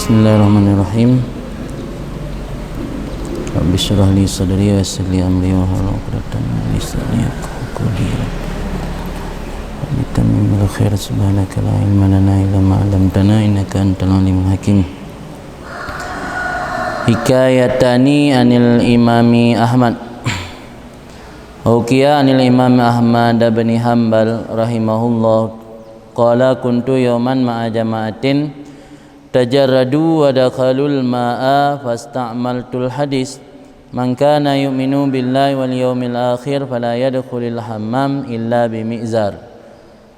Bismillahirrahmanirrahim. Rabbi shrah li sadri wa yassir li amri wahlul 'uqdatam min lisani yafqahu qawli. Bitamimil khair subhanaka la ilma lana illa ma 'allamtana innaka antal alimul hakim. Hikayatani anil imami Ahmad. Hukiya anil imam Ahmad bin Hanbal rahimahullah qala kuntu yawman ma'a jama'atin tajarradu wa dakhalul ma'a fasta'maltul hadis man kana yu'minu billahi wal yawmil akhir fala yadkhulul hammam illa bimi'zar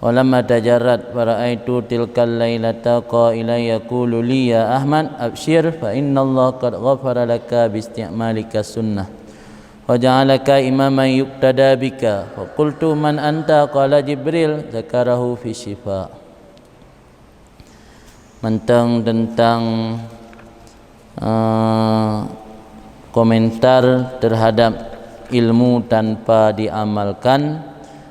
walamma tajarrad fara'aitu tilkal lailata qailan yaqulu li ya Ahmad abshir fa innallaha qad ghafara laka biisti'malika sunnah wa ja'alaka imaman yuqtada bika fa qultu man anta qala Jibril zakarahu fi syifa. Tentang komentar terhadap ilmu tanpa diamalkan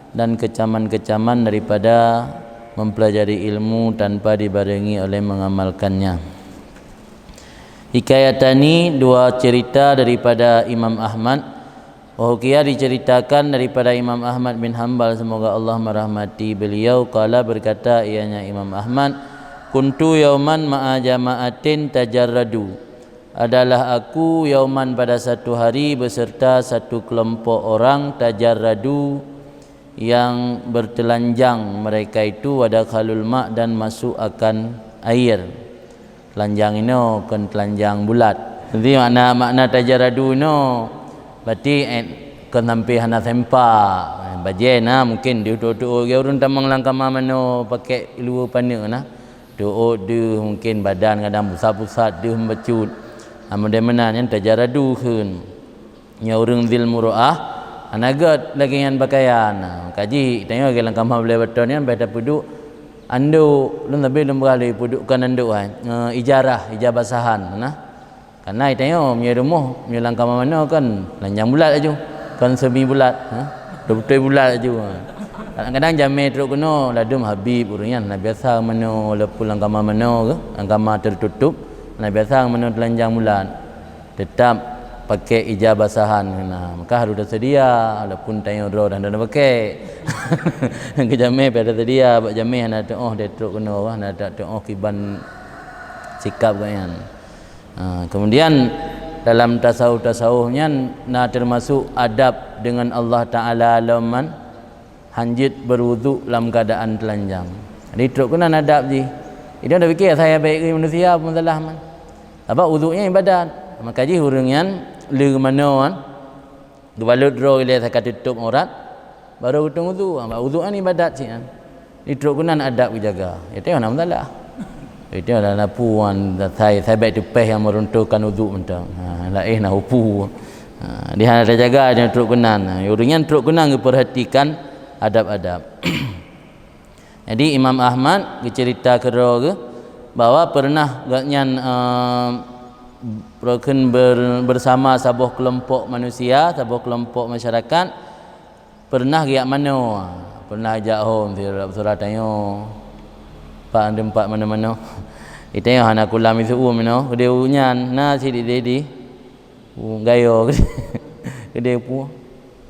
dan kecaman-kecaman daripada mempelajari ilmu tanpa dibarengi oleh mengamalkannya. Hikayatani, dua cerita daripada Imam Ahmad. Wahukia diceritakan daripada Imam Ahmad bin Hanbal, semoga Allah merahmati beliau. Qala, berkata ianya Imam Ahmad, kuntu yauman ma'a jama'atin tajarradu, adalah aku yauman pada satu hari beserta satu kelompok orang tajarradu yang bertelanjang mereka itu wadakhalul ma' dan masuk akan air. Telanjang ini kan telanjang bulat. Jadi makna tajarradu ini berarti kan sampai hana sempak bajena mungkin dia tu orang tamang langkah mana pakai luar pana nah. Doa dia mungkin badan kadang pusat-pusat dia membacut. Mudah-mudahan yang tajaradu keun. Nya urang zil muruah anagat lagi yang pakaian. Kaji tengok gelang kamar boleh betul ni baca puduk anduk lun lebih lun berali pudukkan anduk ijazah basahan nah. Karena tengok punya rumah punya langkah mana kan lanjang bulat aja. Kan semi bulat betul bulat aja. Kadang-kadang jamai teruk kena ladum habib urangnya nak biasa mana pulang kamar mana ke kamar tertutup nak biasa mana telanjang bulan tetap pakai ijab basahan kena maka harus dah sedia walaupun tanya ro dah dah pakai ke jamai pada sedia buat jamai nak dia teruk kena wah nak kiban sikap kan. Kemudian dalam tasawuf-tasawufnya nak termasuk adab dengan Allah Taala laman hanjit berwuduk dalam keadaan telanjang. Jadi teruk kena adab je. Dia dah fikir saya baik ke manusia pun salah man. Apa wuduknya ibadat. Maka je hurungan le mana kan. Gebalut ro ile tak tutup aurat baru hutang wuduk. Wuduk ni ibadat sih kan. Ini teruk kena adab jaga. Ya tengok nama salah. Itu adalah puan saya baik tepeh yang meruntuhkan wuduk mentang. Laih nak upu. Dia ada jaga dia teruk kena. Hurungan teruk kena perhatikan adab-adab. Jadi Imam Ahmad cerita ke bahawa pernah gatnyan bersama sebuah kelompok manusia, sebuah kelompok masyarakat pernah giat mana? Pernah ajak home surah tanya pak tempat mana-mana. Ditanya anak kulam itu mana? Gede unyan na sidik dedi. Gayo gede pu.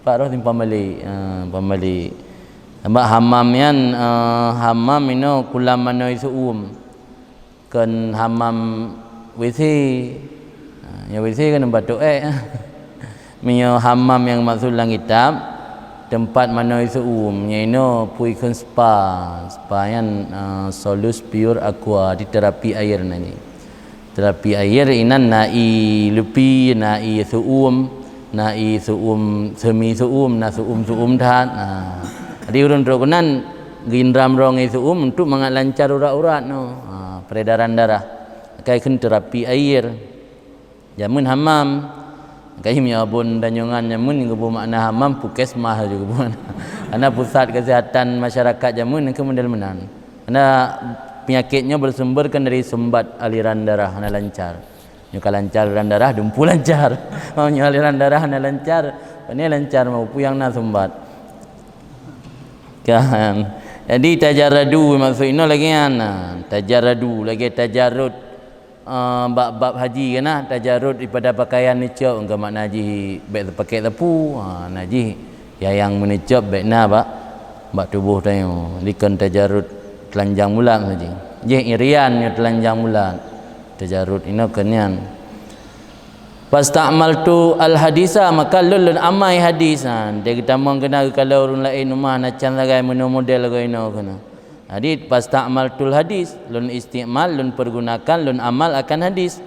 Pak roh timpam balik pembalik ambak hammam yan hammam ino kulam mano isu kan hammam WC ya WC kan tempat tu minyo hammam yang maksud lang kitab tempat mano isu nya ino puikan spa yan solus pure aqua di terapi air nani terapi air inan nai lupi nai suum nai suum semi suum na suum dhat jadi urun rokunan ginram rong suum untuk mengalancar urat-urat no peredaran darah kai kun terapi air jamun hammam kai mi abun danyongan jamun ngebu makna hammam puskesmas juga bukan karena pusat kesihatan masyarakat jamun ke model menan karena penyakitnya bersumberkan dari sumbat aliran darah na lancar. Nyuka lancar aliran darah dumpu lancar. Mau aliran darah na lancar, ini lancar mau puyang na sumbat. Kan. Jadi tajarradu maksudnya lagi tajarradu lagi tajarrud bab haji kan tajarud daripada pakaian nicop engkau mak naji baik pakai tepu naji yang menicop baik na bak tubuh tayo likan tajarud telanjang mulan saja je irian nya telanjang mulan tajarud ino kenyan fasta'maltu al hadisa maka lulun amai hadis dia kita mong kena kalau orang lain rumah nak can lagai menu model ko ino kena hadis fasta'maltul hadis lun istimal lun pergunakan lun amal akan hadis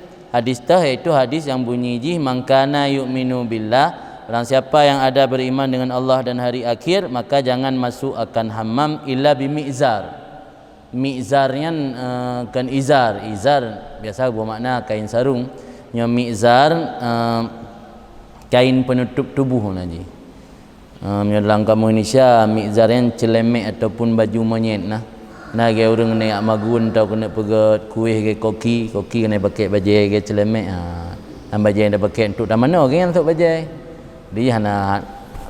tah iaitu hadis yang bunyi ji mangkana yu'minu billah orang siapa yang ada beriman dengan Allah dan hari akhir maka jangan masuk akan hammam illa bimizar mizarnya kan izar biasa bermakna kain sarung nya mizar kain penutup tubuh naji dalam kamu Indonesia mizar yang celemek ataupun baju monyet nah ge urang naik magun tau kena pegat kuih ke koki kena pakai baju ge celemek baju yang dah pakai untuk dah mana ke untuk baju dia hana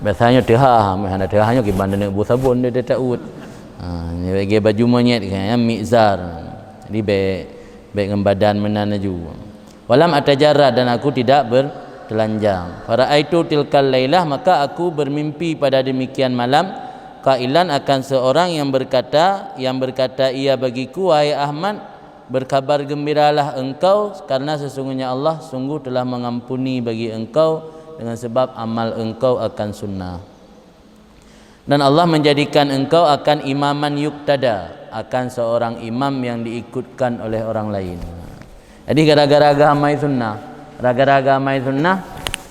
biasanya tehahnya ke bandar nak buat sabun dia tak ut ni bagi baju monyet kan mizar jadi baik dengan badan menanaju walam atajarra dan aku tidak bertelanjang faraitu tilkal lailah maka aku bermimpi pada demikian malam kailan akan seorang yang berkata ia bagiku wahai Ahmad berkabar gembiralah engkau karena sesungguhnya Allah sungguh telah mengampuni bagi engkau dengan sebab amal engkau akan sunnah dan Allah menjadikan engkau akan imaman yuktada akan seorang imam yang diikutkan oleh orang lain. Jadi gara-gara amai sunnah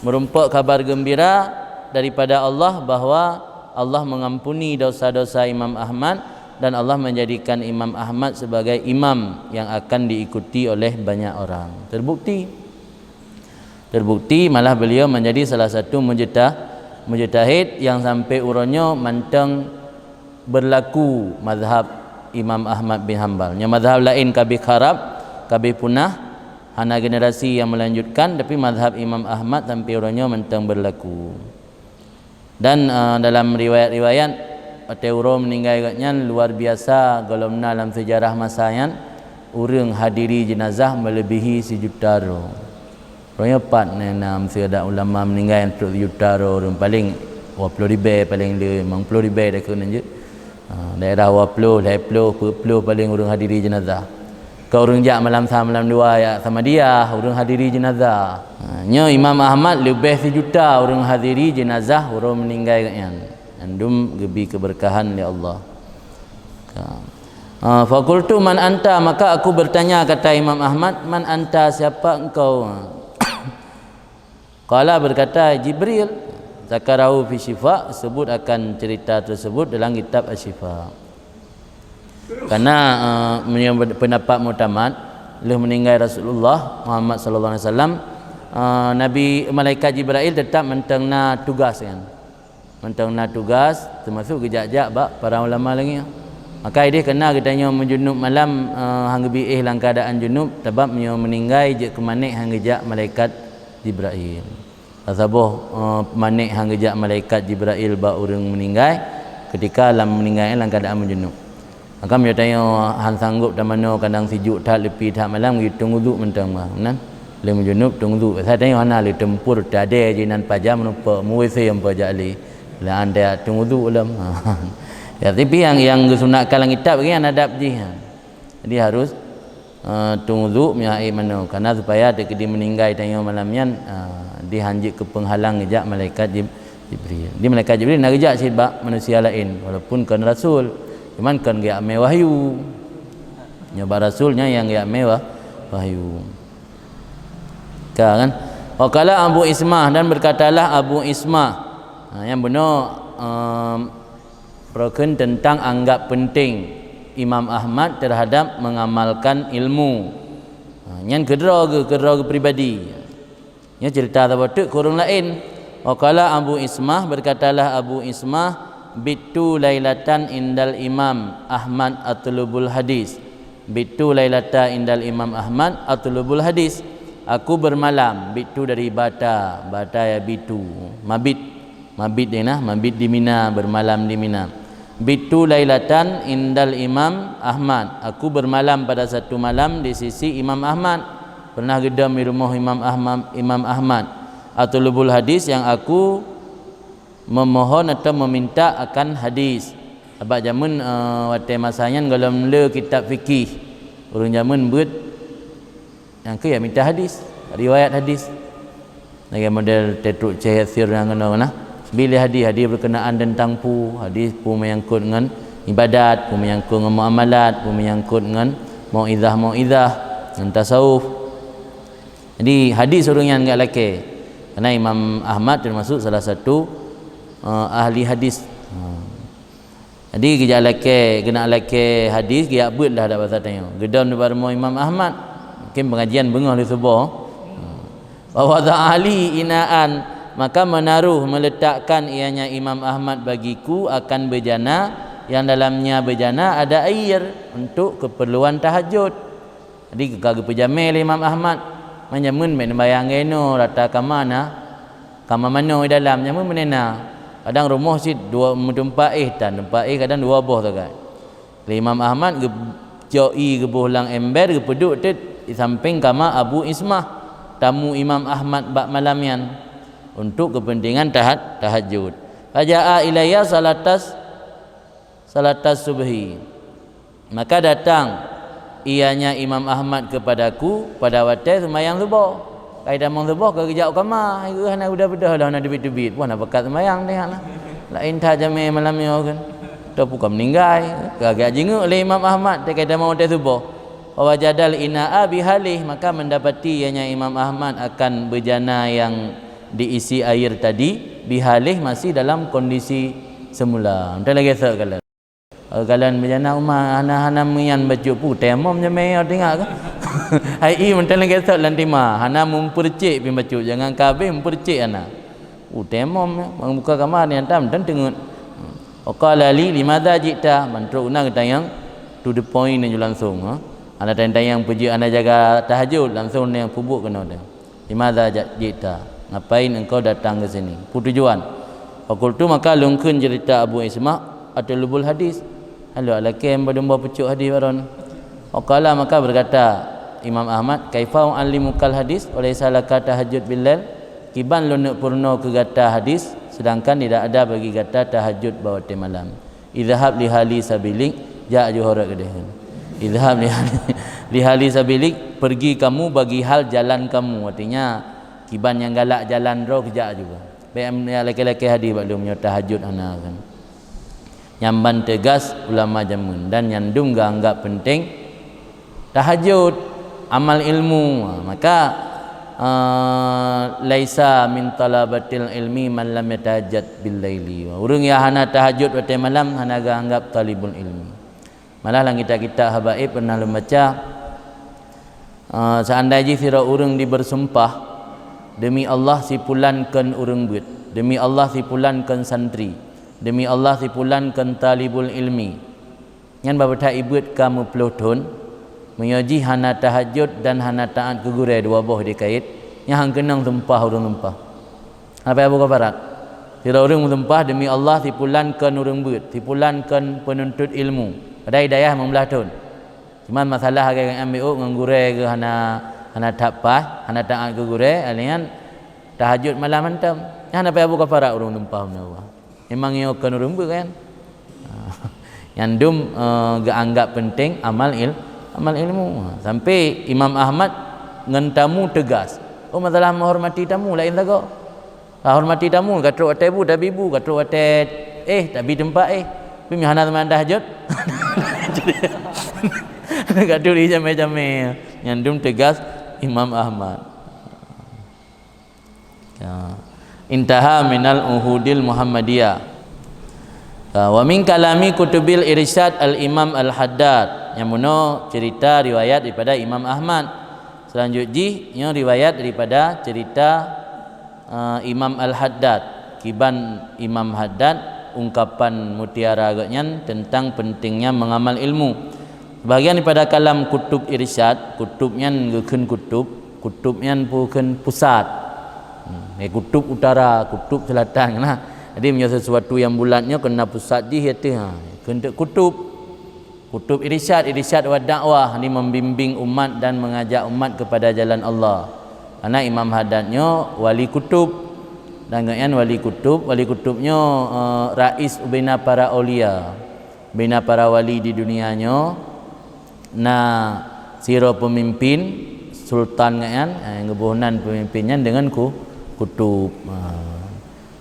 merumpuk kabar gembira daripada Allah bahwa Allah mengampuni dosa-dosa Imam Ahmad dan Allah menjadikan Imam Ahmad sebagai imam yang akan diikuti oleh banyak orang. Terbukti malah beliau menjadi salah satu mujtahid yang sampai uronyo manteng berlaku mazhab Imam Ahmad bin Hanbal. Yang mazhab lain kabeh kharab, kabeh punah, hana generasi yang melanjutkan, tapi mazhab Imam Ahmad sampai uronyo manteng berlaku. Dan dalam riwayat-riwayat Pateuro meninggal katnya luar biasa golomna dalam sejarah masanya urang hadiri jenazah melebihi 1 juta orang. Orangnya pat nam seada ulama meninggal untuk 1 juta orang paling 20,000 paling 50,000 dah kena je. Daerah 20 paling urang hadiri jenazah. Kau urang jak malam 2 ya sama dia urang hadiri jenazah. Nya Imam Ahmad lebih 1 juta urang hadiri jenazah urang meninggal katnya. Andum gebi keberkahan ya Allah. Fakultu man anta maka aku bertanya kata Imam Ahmad man anta siapa engkau? Qala berkata Jibril zakarahu fi syifa sebut akan cerita tersebut dalam kitab Asy-Syifa. Karena pendapat mutamad lepas meninggal Rasulullah Muhammad sallallahu alaihi wasallam Nabi malaikat Jibril tetap mentengna tugas kan. Mentengna tugas termasuk gejak-jak para ulama lagi. Maka dia kena katanya menjunub malam hang biih dalam keadaan junub sebab meninggal je ke manik hang gejak malaikat Jibril. Saboh manik hang gejak malaikat Jibril ba urang meninggal ketika dalam meninggal dalam keadaan menjunub. Maka dia tanya hang sanggup dah mana kadang sejuk tak lepi tak malam gitu wuduk mentang kan. Le menjunub tunggu. Saya tanya hana le tempur tak ada jinan pajam nampak muwisi yang pajali. Lah anda tunggu ulam. Ya tapi yang disunatkan dalam kitab ni adab je. Jadi harus tunggu miai mana karena supaya dia meninggal tanya malamnya dihanjik ke penghalang ngejak malaikat Jibril. Di malaikat Jibril nak ngejak sebab manusia lain walaupun kan rasul. Cuman kan dia ambil wahyu. Nyoba rasulnya yang dia ambil wahyu. Kan? Waqala Abu Ismah dan berkatalah Abu Ismah yang benar broken tentang anggap penting Imam Ahmad terhadap mengamalkan ilmu. Yang kedua pribadi. Yang cerita tabatuk kurang lain. Waqala Abu Ismah berkatalah Abu Ismah bitu lailatan indal Imam Ahmad atlubul hadis. Bitu lailata indal Imam Ahmad atlubul hadis. Aku bermalam bitu dari bata ya bitu mabit dia mabit di Mina bermalam di Mina. Bitu lailatan indal Imam Ahmad. Aku bermalam pada satu malam di sisi Imam Ahmad. pernah gedam di rumah Imam Ahmad atau lubul hadis yang aku memohon atau meminta akan hadis. Abang zaman waktu masanya kalau mula kitab fikih urang zaman buat yang ke ya minta hadis, riwayat hadis. Lagi model tetruk cahasir yang kena bila hadis berkenaan tentang hadis menyangkut dengan ibadat, menyangkut dengan muamalat, menyangkut dengan mauizah dengan tasawuf. Jadi hadis orang yang enggak laki. Karena Imam Ahmad termasuk salah satu ahli hadis. Jadi kena laki hadis dia buat dah ada bahasa tanya. Gedam di barmo Imam Ahmad. Mungkin pengajian bengah di subuh. Wa wada ali inaan, maka meletakkan ianya Imam Ahmad bagiku akan bejana yang dalamnya bejana ada air untuk keperluan tahajud. Jadi kagak pejamel Imam Ahmad menyamun men bayang eno rata kamana mano di dalam nyamun menena. Kadang rumah si dua tempat tempat kadang dua boh tu kan. Imam Ahmad joi gebuh lang ember gepeduk di samping kama Abu Ismah tamu Imam Ahmad bak malamian untuk kepentingan tahajud. Faja'a ilayya salatas subhi, maka datang ianya Imam Ahmad kepadaku pada waktu sembahyang subuh. Kaidah mong subuh ke kejak kamar itu hana udah bedah dah nak debit pun nak bekat sembahyang tengah lah. Lain tak jami malam ni kan. Dah bukan meninggal. Agak jenguk oleh Imam Ahmad dia kaidah mau waktu subuh. Wa wajadal ina'a bihalih, maka mendapati ianya Imam Ahmad akan bejana yang diisi air tadi bihalih masih dalam kondisi semula. Entah lagi tak kalian. Kalian bejana umah hana mian baju pu temom je mai tengok ke. Hai mentang lagi tak lantima hana mempercik pi baju jangan kabeh mempercik ana. Temom buka kamar ni antam dan tengok. Qala li limadha jita mantruk una tayang to the point ni langsung ana tayang puji ana jaga tahajud langsung yang pubuk kena dia. Limadha jita, ngapain engkau datang ke sini? Tujuan. Fakultu maka lungkeun cerita Abu Isma atau lubul hadis. Halo alakem berdomba pucuk hadis baron. Qala maka berkata Imam Ahmad, kaifa u'allimukal hadis oleh salaka tahajud billail, kiban lu nak purno ke gata hadis sedangkan tidak ada bagi gata tahajud bawah malam. Idhab li hali sabilik ja juhara kedehan. Idhab li hali sabilik, pergi kamu bagi hal jalan kamu, artinya kiban yang galak jalan roh kejak juga. Baik laki-laki hadis balu menyo tahajud ana kan. Nyamban tegas ulama jamun dan nyandum gak anggap penting tahajud amal ilmu. Maka laisa min talabatil ilmi man lam yatajad bil laili. Urang yang hana tahajud waktu malam hana gak anggap talibul ilmi. Malah lang kita habaib pernah membaca seandainya sira urang dibersumpah demi Allah sipulankan urang buat, demi Allah sipulankan santri, demi Allah sipulankan talibul ilmi. Ngan babata ibut kamu pelotun menyoji hana tahajud dan hana taat ke gure dua boh dikait yang kenang tumpah urang tumpah. Apa Abu Kafarat? Sira urang tumpah demi Allah sipulankan urang buat, sipulankan penuntut ilmu. Ada hidayah membelah tun. Cuma masalah agak ambil ngangure ke hana tapah, hana taat ke gure alian tahajud malam antam. Yang apa Abu Kafarat urang tumpah Allah. Memang ia kan urang buat kan. Yang dum gak anggap penting amal ilmu. Sampai Imam Ahmad ngan tamu tegas. Oh masalah menghormati tamu lain tak kau. Hormati tamu kata watai bu dah bibu kata watai tapi tempat Pi hana teman tahajud. Kat duri jame-jame nyandum tegas Imam Ahmad. Ya. Intaha minal uhudil Muhammadiyah. Wa min kalami kutubil irsyad al-Imam al-Haddad, yang mana cerita riwayat daripada Imam Ahmad. Selanjutnya riwayat daripada cerita Imam al-Haddad, kiban Imam Haddad ungkapan mutiara agaknya tentang pentingnya mengamal ilmu. Bahagian daripada kalam kutub irsyad, kutubnya gekeun kutubnya bukan pusat. Kutub utara, kutub selatan nah. Jadi punya sesuatu yang bulatnya kena pusat di hati kena kutub. Kutub irsyad wa dakwah, ni membimbing umat dan mengajak umat kepada jalan Allah. Karena Imam Haddadnya wali kutub, dan wali kutubnya rais bina para aulia, bina para wali di dunianya. Nah, siro pemimpin sultan yang ngebuhunan pemimpinnya dengan kutub.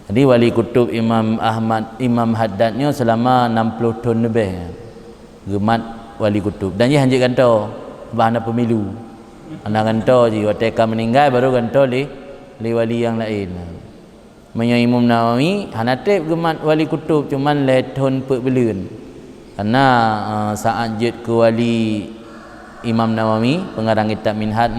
Jadi wali kutub Imam Haddadnya selama 60 tahun lebih gemat wali kutub. Dan dia hanjit kantau bahan pemilu. Anak kantau je waktu meninggal baru kantau li wali yang lain. Menyo Imam Nawawi hanatip gemat wali kutub cuman tahun pebelun. Karena saat jet ke wali Imam Nawawi pengarang kitab Minhaj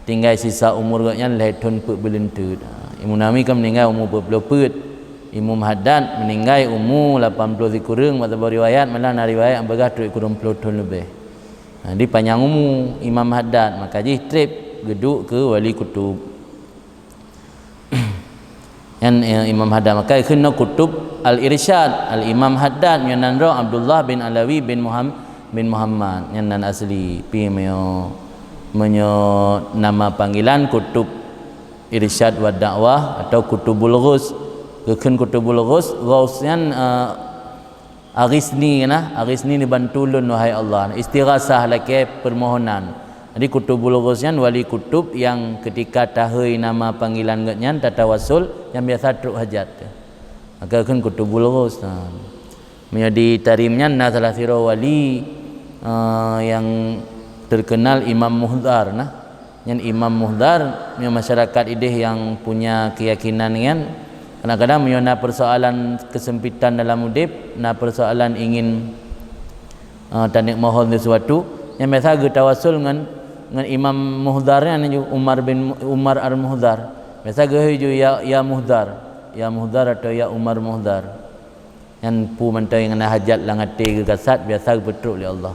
tinggal sisa umur gaknya tahun pebelun tu. Imam Nawawi kan meninggal umur 40. Imam Haddad meninggal umur 80 kurang, mata riwayat malah riwayat yang bergah 20 tahun lebih. Di panjang umur Imam Haddad, maka dia trip geduk ke wali kutub. Yang Imam Haddad maka kena kutub al-irsyad al-Imam Haddad yang nandro Abdullah bin Alawi bin Muhammad yang nan asli pi menyo nama panggilan kutub irsyad wa dakwah atau kutubul ghus. Kekan kutubul ghus yang agisni ni bantulun wahai Allah, istighasah laki permohonan. Jadi kutubul ghus yang wali kutub yang ketika tahai nama panggilan gatnya tatawasul yang biasa truk hajat. Maka kan kutubul ghus menjadi tarimnya salah siro wali yang terkenal Imam Muhdar yang Imam Muhdar masyarakat ideh yang punya keyakinan yang kadang-kadang menyona persoalan kesempitan dalam udip, persoalan ingin tanik mohon sesuatu yang biasa tawasul dengan Imam Muhdarnya ni Umar al-Muhdar. Biasa ge ya Muhdar atau ya Umar Muhdar. Yang pu mentai dengan hajat langate ke kasat biasa betruk oleh Allah.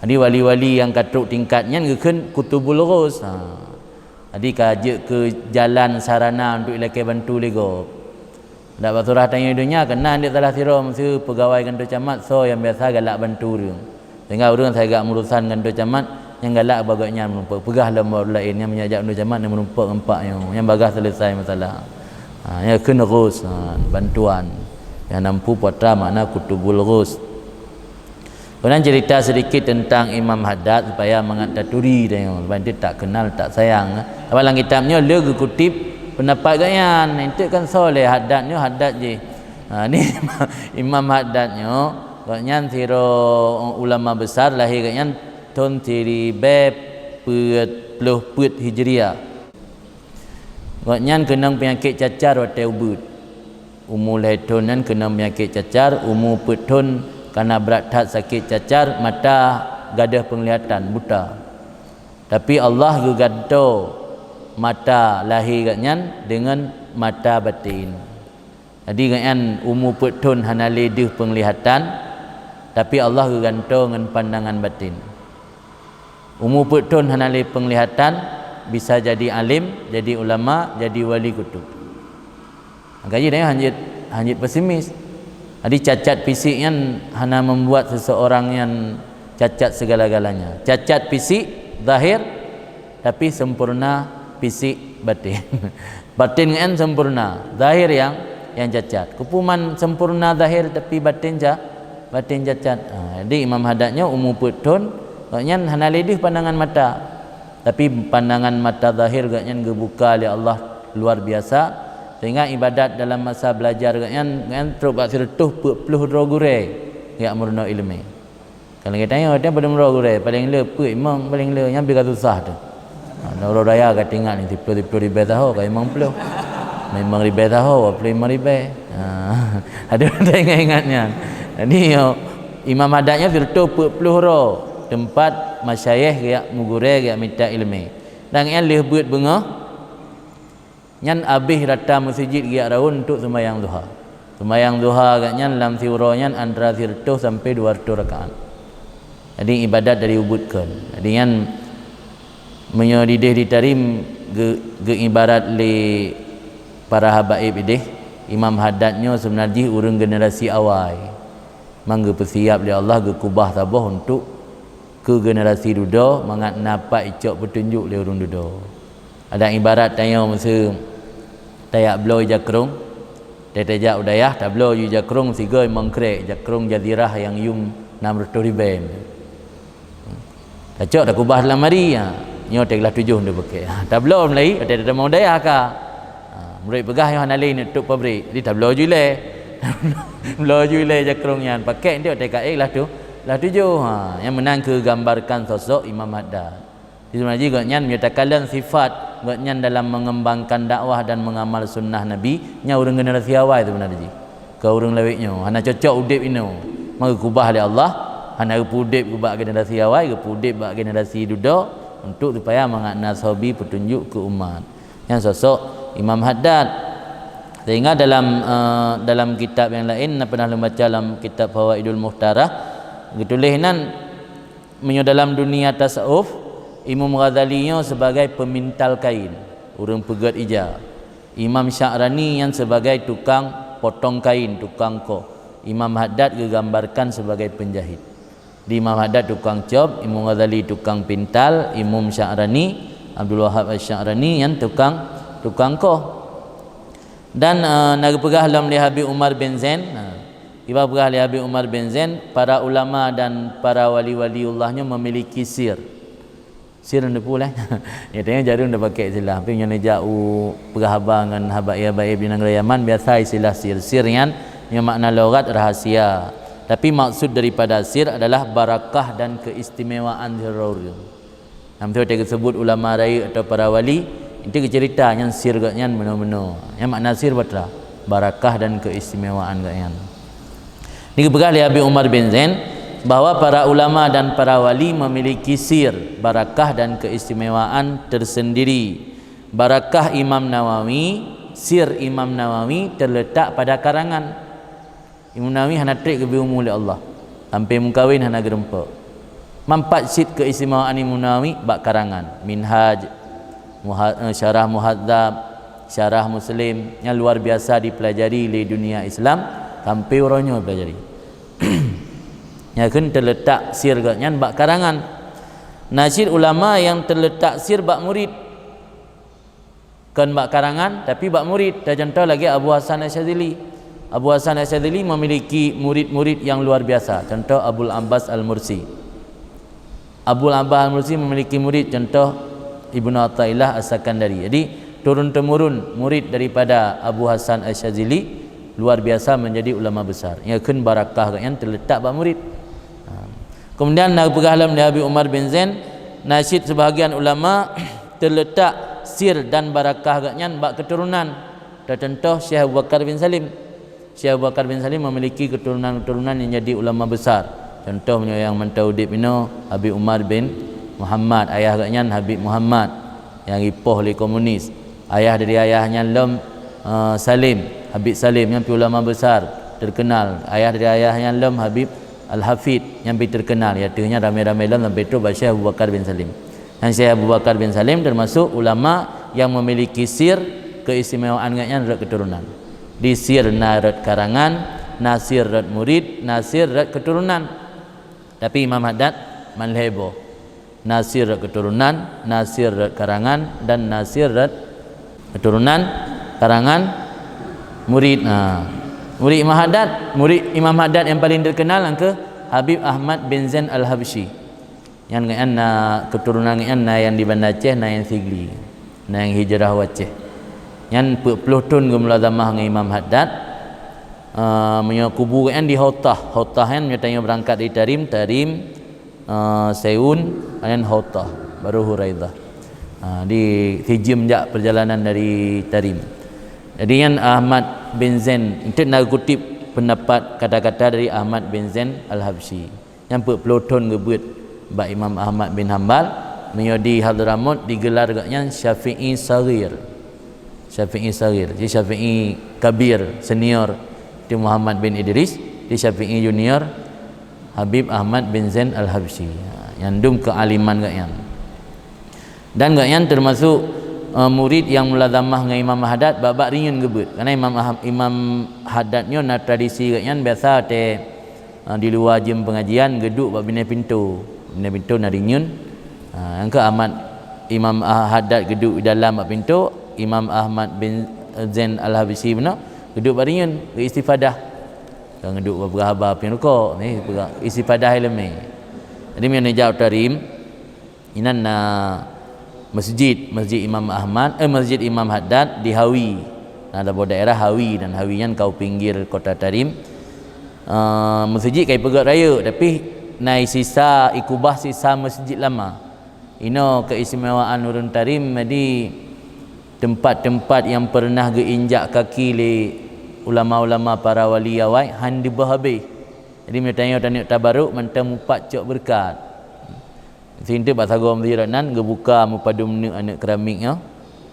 Jadi wali-wali yang katruk tingkatnya gekeun kutubul ghus. Jadi kajak ke jalan sarana untuk ilakai bantu lego. Dak baturah tanya dunia kena dia salah sira mesti pegawai kantor camat so yang biasa galak bantu dia. Sehingga orang saya gak urusan kantor camat yang galak bagaknya menumpak. Pegah lembar lain yang menyajak kantor camat yang menumpak empaknya. Yang bagah selesai masalah. Ya kena ghus bantuan. Yang nampu putra makna kutubul ghus. Kemudian cerita sedikit tentang Imam Haddad supaya mengataturi dia. Dia tak kenal, tak sayang. Dalam kitabnya dia kutip pendapat ganyan. Itu kan soleh Haddadnya Haddad je. Ni Imam Haddadnya ganyan siro ulama besar lahir ganyan tahun 1340 Hijriah. Ganyan kena penyakit cacar waktu ubud. Umur lahir tahun kena penyakit cacar, umur petun karena berat tak sakit cacar, mata gadah penglihatan buta. Tapi Allah gegado mata lahir katnya dengan mata batin. Jadi kan umur petun hana ledih penglihatan, tapi Allah geganto dengan pandangan batin. Umur petun hana ledih penglihatan, bisa jadi alim, jadi ulama, jadi wali kutub. Makanya dia hanjit pesimis. Jadi cacat fisik yang hanya membuat seseorang yang cacat segala-galanya. Cacat fisik zahir tapi sempurna fisik batin. Batin kan sempurna, zahir yang cacat. Kepuman sempurna zahir tapi batin cacat. Jadi Imam Haddadnya umur petun gaknya hana ledih pandangan mata. Tapi pandangan mata zahir gaknya gebuka oleh Allah luar biasa. Sehingga ibadat dalam masa belajar kan teruk bak sirtuh peluh rogure ya murno ilmu. Kalau kita tanya dia pada murno gure paling le pe imam paling le yang biar susah tu. Orang raya kat tinggal ni tipu-tipu ribe tahu kai imam peluh. Memang ribe tahu apa imam ribe. Ada ingat-ingatnya. Jadi Imam Haddadnya sirtuh peluh ro tempat masyayikh ya mugure ya minta ilmu. Dan yang le buat bunga nyan abih rata masjid giat raun untuk sembahyang duha. Sembahyang duha agaknya dalam siuronya antara 100 sampai 200 rakaat. Jadi ibadat dari ubudkan. Jadi yang menyodidih ditarim ge ibarat le para habaib idih Imam Haddadnya sebenarnya urang generasi awal. mangga bersiap oleh Allah ke kubah tabah untuk ke generasi duda mangat napak icok petunjuk le urang duda. Ada ibarat tanya masa tayak bloy jakrung tetejak udayah tablo yu jakrung sigai mangkrek jakrung jazirah yang yum 600 riben. Kacok dah kubah dalam mari nyo teglah 7 dia pakai. Tablo mulai ada mau udayah ka. Murid pegah yang lain untuk pabrik. Di tablo jule. Tablo jule jakrung yang pakai dia TKX lah tu. Lah 7 yang menang ke gambarkan sosok Imam Haddad. Sebenarnya gaknya menyatakan sifat gaknya dalam mengembangkan dakwah dan mengamal sunnah Nabi nya urang generasi awal tu benar ji. Ka urang leweknya hana cocok udip ino. Maka kubah oleh Allah hana pudip kubah generasi awal ke pudip bak generasi duda untuk supaya mengakna sahabi petunjuk ke umat. Yang sosok Imam Haddad. Sehingga dalam kitab yang lain pernah membaca dalam kitab Fawaidul Muhtarah ditulisnan menyo dalam dunia tasawuf Imam Ghazali sebagai pemintal kain urang pegat ija, Imam Sya'rani yang sebagai tukang potong kain, tukang ko, Imam Haddad digambarkan sebagai penjahit. Di Imam Haddad tukang cop, Imam Ghazali tukang pintal, Imam Sya'rani Abdul Wahab Asy-Sya'rani yang tukang ko. Dan naga pegah dalam Habib Umar bin Zain Iba pegah Habib Umar bin Zain, para ulama dan para wali-waliullahnya memiliki sir. Sir anda pula. Ya tanya jarum dah pakai istilah. Tapi yang jauh pegah abang dengan habaib di negara Yaman biasa istilah sir. Sir yang makna logat rahasia. Tapi maksud daripada sir adalah barakah dan keistimewaan zirur. Namanya dia sebut ulama raya atau para wali, itu cerita yang sir gatnya benar-benar. Yang makna sir betul. Barakah dan keistimewaan gatnya. Dikebekali Habib Umar bin Zain bahawa para ulama dan para wali memiliki sir, barakah dan keistimewaan tersendiri. Barakah Imam Nawawi, sir Imam Nawawi terletak pada karangan. Imam Nawawi hana trik ke biumu oleh Allah. Sampai mengkawin hana gerempa. Mampat sit keistimewaan Imam Nawawi bak karangan. Minhaj, Syarah Muhadzab, Syarah Muslim yang luar biasa dipelajari di dunia Islam. Sampai orangnya pelajari. Ya kan terletak sir gatnya bak karangan. Nasir ulama yang terletak sir bak murid. Kan bak karangan tapi bak murid. Dan contoh lagi Abu Hasan Asyadzili. Abu Hasan Asyadzili memiliki murid-murid yang luar biasa. Contoh Abul Abbas Al-Mursi. Abul Abbas Al-Mursi memiliki murid contoh Ibnu Athaillah As-Sakandari. Jadi turun temurun murid daripada Abu Hasan Asyadzili luar biasa menjadi ulama besar. Yang kan barakah yang terletak pada murid. Kemudian nak pegah dalam Habib Umar bin Zain, nasyid sebahagian ulama terletak sir dan barakah gatnya bak keturunan. Contoh Syekh Abu Bakar bin Salim. Syekh Abu Bakar bin Salim memiliki keturunan-keturunan yang jadi ulama besar. Contohnya yang mentaudib ino Habib Umar bin Muhammad, ayah gatnya Habib Muhammad yang ipoh oleh komunis. Ayah dari ayahnya Lam Salim, Habib Salim yang ulama besar terkenal. Ayah dari ayahnya Lam Habib Al-Hafid yang terkenal. Iaitu ramai-ramai Lam sampai itu Syekh Abu Bakar bin Salim. Dan Syekh Abu Bakar bin Salim termasuk ulama yang memiliki sir keistimewaan gatnya keturunan. Di sir narat karangan, nasir rat murid, nasir rat keturunan. Tapi Imam Haddad manlebo. Nasir rat keturunan, nasir rat karangan dan nasir rat keturunan karangan murid. Murid Imam Haddad yang paling terkenal angka Habib Ahmad bin Zain Al-Habsyi. Yang ngana keturunan ngana yang di Banda Aceh na yang Sigli. Na yang hijrah Aceh. Yang 40 tahun gemulazamah dengan Imam Haddad. Menyakubu kan di Hautah. Hautah kan nyatanya berangkat dari Tarim, Seun dan Hautah baru Huraidah. Di sejam jak perjalanan dari Tarim. Jadi yang Ahmad bin Zain itu nak kutip pendapat kata-kata dari Ahmad bin Zain Al-Habsyi yang 40 tahun gebut bak Imam Ahmad bin Hanbal menjadi Hadramut digelar gatnya Syafi'i Saghir. Syafi'i Saghir. Jadi Syafi'i Kabir senior di Muhammad bin Idris, di Syafi'i junior Habib Ahmad bin Zain Al-Habsyi. Yang dum kealiman gatnya. Dan gatnya termasuk murid yang mulazamah dengan Imam Haddad babak ringan gebut. Karena Imam Haddadnya na tradisi gatnya biasa di luar jam pengajian geduk bab bina pintu narinyun. Angka Ahmad Imam Haddad geduk dalam bab pintu, Imam Ahmad bin Zain Al-Habsyi benar geduk barinyun istifadah. Kan geduk berhabar pin rukuk ni istifadah ilmu. Jadi mana jauh tarim inan masjid Imam Ahmad masjid Imam Haddad di Hawi. Ada daerah Hawi dan Hawian kau pinggir kota Tarim. Masjid kai pegat raya tapi nai sisa ikubah sisa masjid lama. Ino keistimewaan Nurun Tarim di tempat-tempat yang pernah geinjak kaki le ulama-ulama para wali awai han di bahabe. Jadi mereka tanya tabaruk mentam mupat cok berkat. Sinte basagom ziranan gebuka mupadum nu anak keramiknya.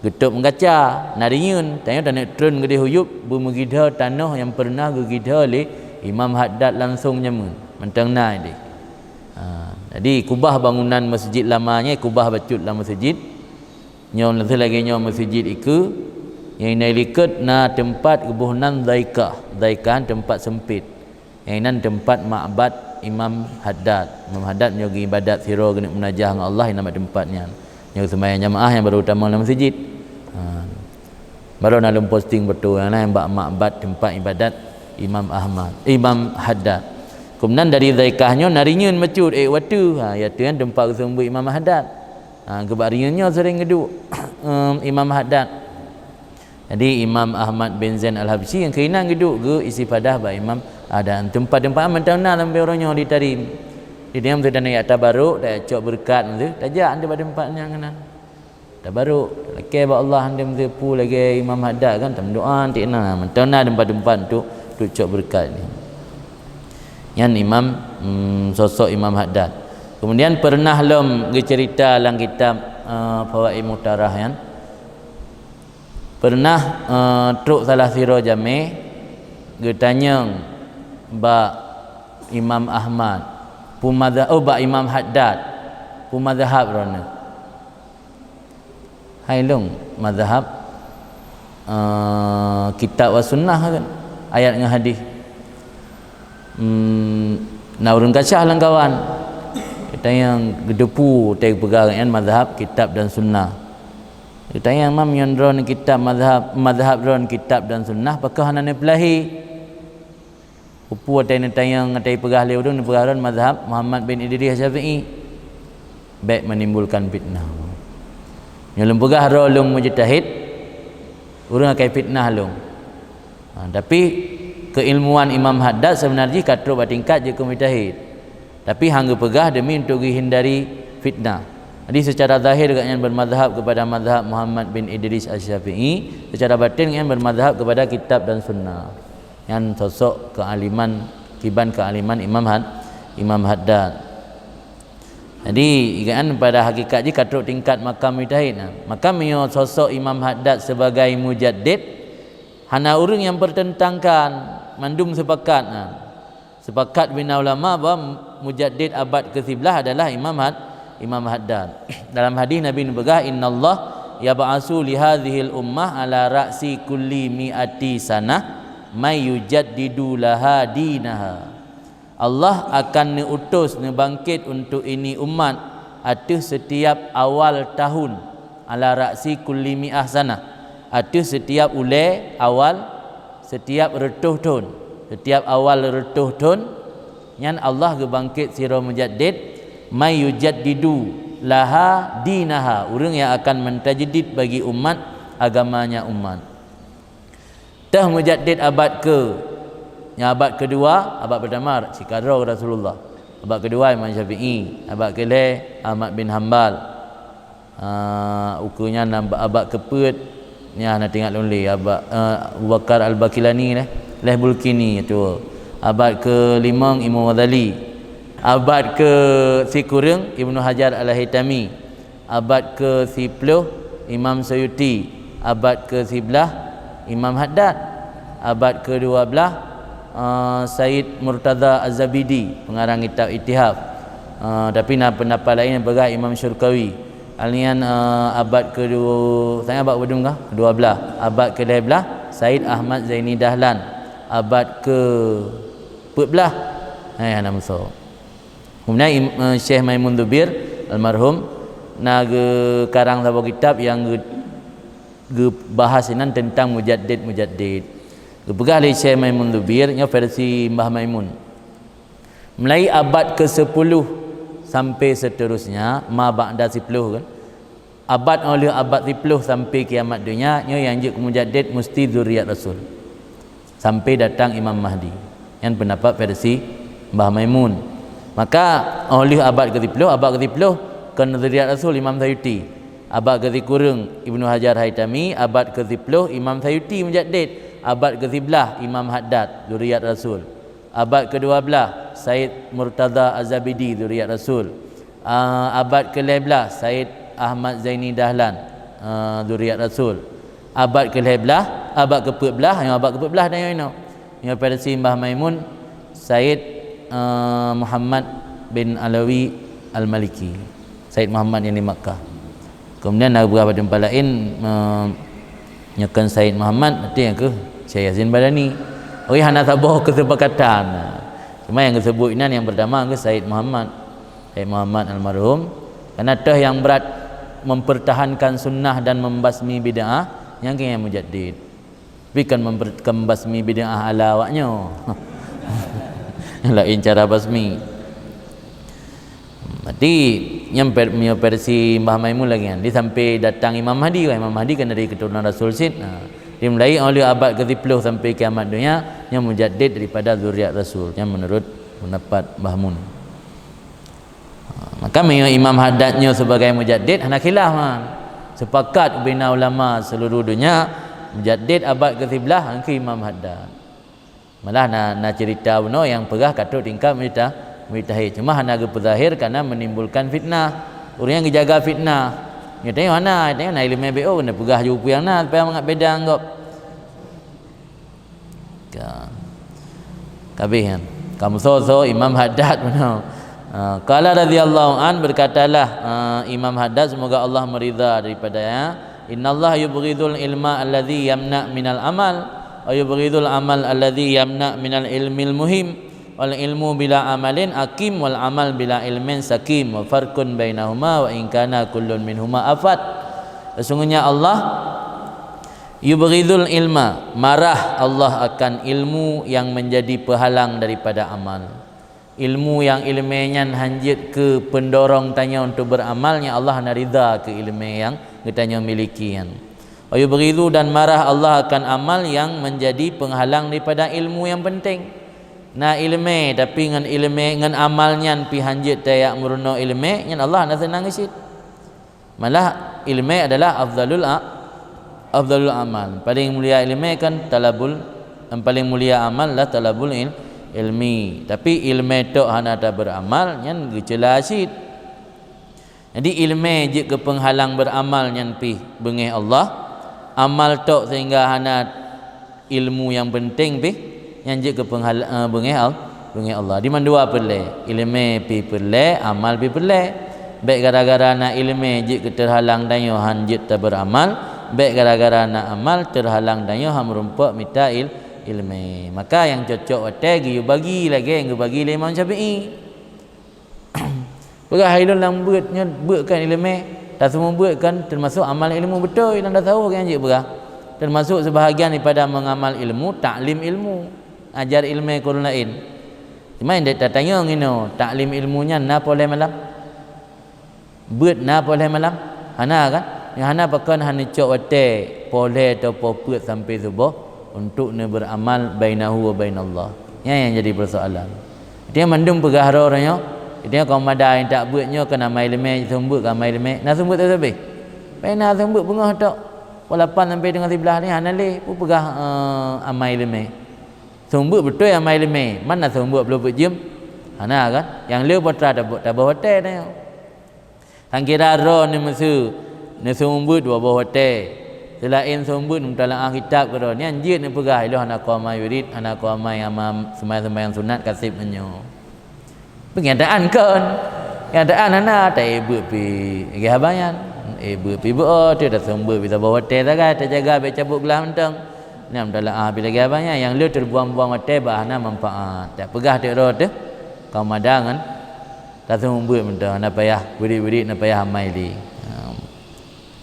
Getuk mengaca narinyun tanya trun gede huyup bumugidha tanah yang pernah gugidha le Imam Haddad langsung nyamun mentang nai dia. Jadi kubah bangunan masjid lamanya kubah bacut lah masjid. Nyon lagi nyon masjid iku yang nai liket na tempat kebuhnan zaikah tempat sempit. Yang nan tempat ma'bad Imam Haddad. Imam Haddad nyogi ibadat sira kena munajah dengan Allah nama tempatnya. Yang sembahyang jamaah yang baru utama dalam masjid. Baru dalam posting betul yang ma'bad tempat ibadat Imam Haddad. Kemudian dari zaikahnya narinyun mecut waktu ya tu kan tempat sumber Imam Haddad. Kebarinyunnya sering geduk Imam Haddad. Jadi Imam Ahmad bin Zain Al-Habsyi yang keinang geduk ke istifadah ba Imam ada tempat-tempat mentana dalam orangnya di Tarim. Di diam tu dan ayat tabaruk dah cok berkat tu tajak anda pada tempatnya kanan. Tabaruk laki ba Allah anda mzepu lagi Imam Haddad kan tam doa tikna mentana tempat-tempat tu cok berkat ni. Yang Imam sosok Imam Haddad. Kemudian pernah lom cerita dalam kitab Fawaid Mutarah kan. Pernah truk salah siro jami getanyang ba Imam Ahmad pumadhab ba Imam Haddad pumadhab rona. Hai long mazhab kitab wa sunnah kan ayat dengan hadis. Naurun kacah lang kawan. Kita yang gedepu teg pegangan mazhab kitab dan sunnah. Kita yang mam yang ron kitab mazhab ron kitab dan sunnah pakah nane pelahi. Upu ada yang ngatai pegah leudun pegah ron mazhab Muhammad bin Idris Syafi'i. Baik menimbulkan fitnah. Yang pegah ron mujtahid urang akai fitnah long. Tapi keilmuan Imam Haddad sebenarnya katro batingkat je mujtahid. Tapi hangga pegah demi untuk hindari fitnah. Jadi secara zahir yang bermadhab kepada madhab Muhammad bin Idris Asy-Syafi'i, secara batin yang bermadhab kepada kitab dan sunnah. Yang sosok kealiman kiban kealiman Imam Haddad. Jadi kan pada hakikat je katro tingkat makam mujtahid. Makam yo sosok Imam Haddad sebagai mujaddid hana urang yang pertentangkan mandum sepakat sepakat bina ulama bahawa mujaddid abad ke-11 adalah Imam Haddad. Dalam hadis Nabi berkata innallah yab'asu li hadhil ummah ala ra'si kulli mi'ati sanah may yujaddidu laha dinaha. Allah akan diutus bangkit untuk ini umat atas setiap awal tahun ala ra'si kulli mi'ah sanah atas setiap ulai awal setiap retuh tahun setiap awal retuh tahun yang Allah gebangkit sira mujaddid may yujaddidu laha dinaha urang yang akan mentajdid bagi umat agamanya umat. Tah mujaddid abad ke yang abad kedua abad pertama Sikarau Rasulullah, abad kedua Imam Syafi'i, abad kelih Ahmad bin Hanbal, ukunya abad keput ni nak tengok lonely abad Abu Bakar Al-Bakilani leh Bulkini tu, abad ke-5 Imam Ghazali, abad ke-10 Ibnu Hajar Al-Haytami, abad ke-10 Imam Suyuti, abad ke-11 Imam Haddad, abad ke-12 Said Murtaza Az-Zabidi pengarang kitab Ittihaf. Tapi pendapat lain yang berkata Imam Syurkawi alian abad ke-2 saya abad kedua ke-12 abad ke-11 Said Ahmad Zaini Dahlan, abad ke-14 hana muso kemudian Syekh Maimun Dubir almarhum naga karang sebuah kitab yang bahasan tentang mujaddid Gepegah oleh Syekh Maimun Dubir nya versi Mbah Maimun. Mulai abad ke-10 sampai seterusnya ma ba'da 10 kan. Abad oleh abad 10 sampai kiamat dunia nya yang je mujaddid mesti zuriat Rasul. Sampai datang Imam Mahdi. Yang pendapat versi Mbah Maimun. Maka oleh abad ke-10 kan zuriat Rasul Imam Sayuti. Abad ke-10 Ibnu Hajar Haitami, abad ke-10 Imam Sayuti mujaddid. Abad ke-11 Imam Haddad zuriat Rasul. Abad ke-12 Said Murtaza Az-Zabidi zuriat Rasul. Abad ke-11 Said Ahmad Zaini Dahlan zuriat Rasul. Abad ke-11 abad ke-14 yang abad ke-14 dah yang versi Mbah Maimun Said Muhammad bin Alawi Al-Maliki. Said Muhammad yang di Makkah. Kemudian ada beberapa tempat lain nyakan Said Muhammad nanti yang ke Syekh Yazin Badani. Oi hana tabah kesepakatan. Cuma yang disebut ini yang pertama ke Said Muhammad. Said Muhammad almarhum karena tah yang berat mempertahankan sunnah dan membasmi bid'ah yang kaya mujaddid. Tapi kan membasmi bid'ah ala awaknya. Lain cara basmi. Berarti yang versi Mbah Maimun lagi kan. Dia sampai datang Imam Mahdi. Imam Mahdi kan dari keturunan Rasul Sid. Dimulai oleh abad ke-10 sampai kiamat dunia yang mujaddid daripada zuriat Rasul yang menurut pendapat Mbah Mun. Maka Imam Haddadnya sebagai mujaddid hana khilaf man. Sepakat bina ulama seluruh dunia mujaddid abad ke-11 angki Imam Haddad. Malah nak cerita benar yang pegah katut tingkap mujtahid. Cuma hana gezahir kerana menimbulkan fitnah. Orang yang jaga fitnah. Dia tengok mana, tengok nak ilmu BO kena pegah jumpa yang nak supaya mengat beda anggap. Kabeh kan. Kamu so Imam Haddad benar. Qala radhiyallahu an berkatalah Imam Haddad semoga Allah meridha daripadanya. Innallaha yubghidul ilma alladhi yamna minal amal wa yubghidul amal alladhi yamna minal ilmil muhim. Wal ilmu bila amalin akim wal amal bila ilmin sakim wa farqun bainahuma wa in kana kullun minhuma afat. Sesungguhnya Allah yubghidul ilma, marah Allah akan ilmu yang menjadi penghalang daripada amal. Ilmu yang ilminya hanjit ke pendorong tanya untuk beramalnya Allah nak ridha ke ilmu yang kita miliki kan. Wa yubghidu dan marah Allah akan amal yang menjadi penghalang daripada ilmu yang penting. Na ilmu tapi dengan ilmu dengan amalnya pi hanjit tayak murno ilmu yang Allah nak senang isit. Malah ilmu adalah afdalul amal. Paling mulia ilmu kan talabul, yang paling mulia amal lah talabul ilmi. Tapi ilmu tok hana tak beramal yang gecela asid. Jadi ilmu je ke penghalang beramal yang pi bengih Allah. Amal tok sehingga hana ilmu yang penting pi yang je ke penghalang bengih Allah. Di mana dua perle, ilmu pi perle, amal pi perle. Baik gara-gara nak ilmu je ke terhalang dan yo hanjit tak beramal, baik gara-gara nak amal terhalang dan yo ham rumpuk minta ilmu. Maka yang cocok watai gi bagi lagi yang bagi Imam Syafi'i. Perah hailun lambutnya buatkan ilmu, tak semua buatkan termasuk amal ilmu betul yang dah tahu kan je berah. Termasuk sebahagian daripada mengamal ilmu, taklim ilmu. Ajar ilmu kurun lain. Cuma yang dia tanya ngino, taklim ilmunya na boleh malam. Buat na boleh malam. Hana kan? Yang hana pakan hana cok wate boleh atau poput sampai subuh untuk ne beramal bainahu wa bainallah. Yang jadi persoalan. Dia mandum pegahara orangnya. Dia kaum ada yang tak buatnya kena mai ilmu sumbut kan mai ilmu. Na sumbut tak sampai. Pena sumbut bengah tok. Walaupun sampai dengan sebelah ni hana leh pu pegah amai ilmu. Sumbut betul yang mai ilmu. Mana sumbut belum berjam? Hana kan? Yang leu potra tak hotel dah. Hang kira ro ni mesu. Ni sumbut dua bawah hotel. Selain sumbut mutalaah kitab kero ni anjir ni pegah ilah anak qamai wirid, anak qamai amam sembahyang sunat kasib menyo. Pengadaan kan. Pengadaan hana tak ibu pi gabayan. Ibu pi bo tu dah sumbut bisa bawah hotel tak tak jaga be cabut gelah mentang. Ni dalam bila gabannya yang lu terbuang-buang hotel bahana manfaat. Tak pegah tek ro tu. kau madangan datang buat benda nak payah beri nak payah amai di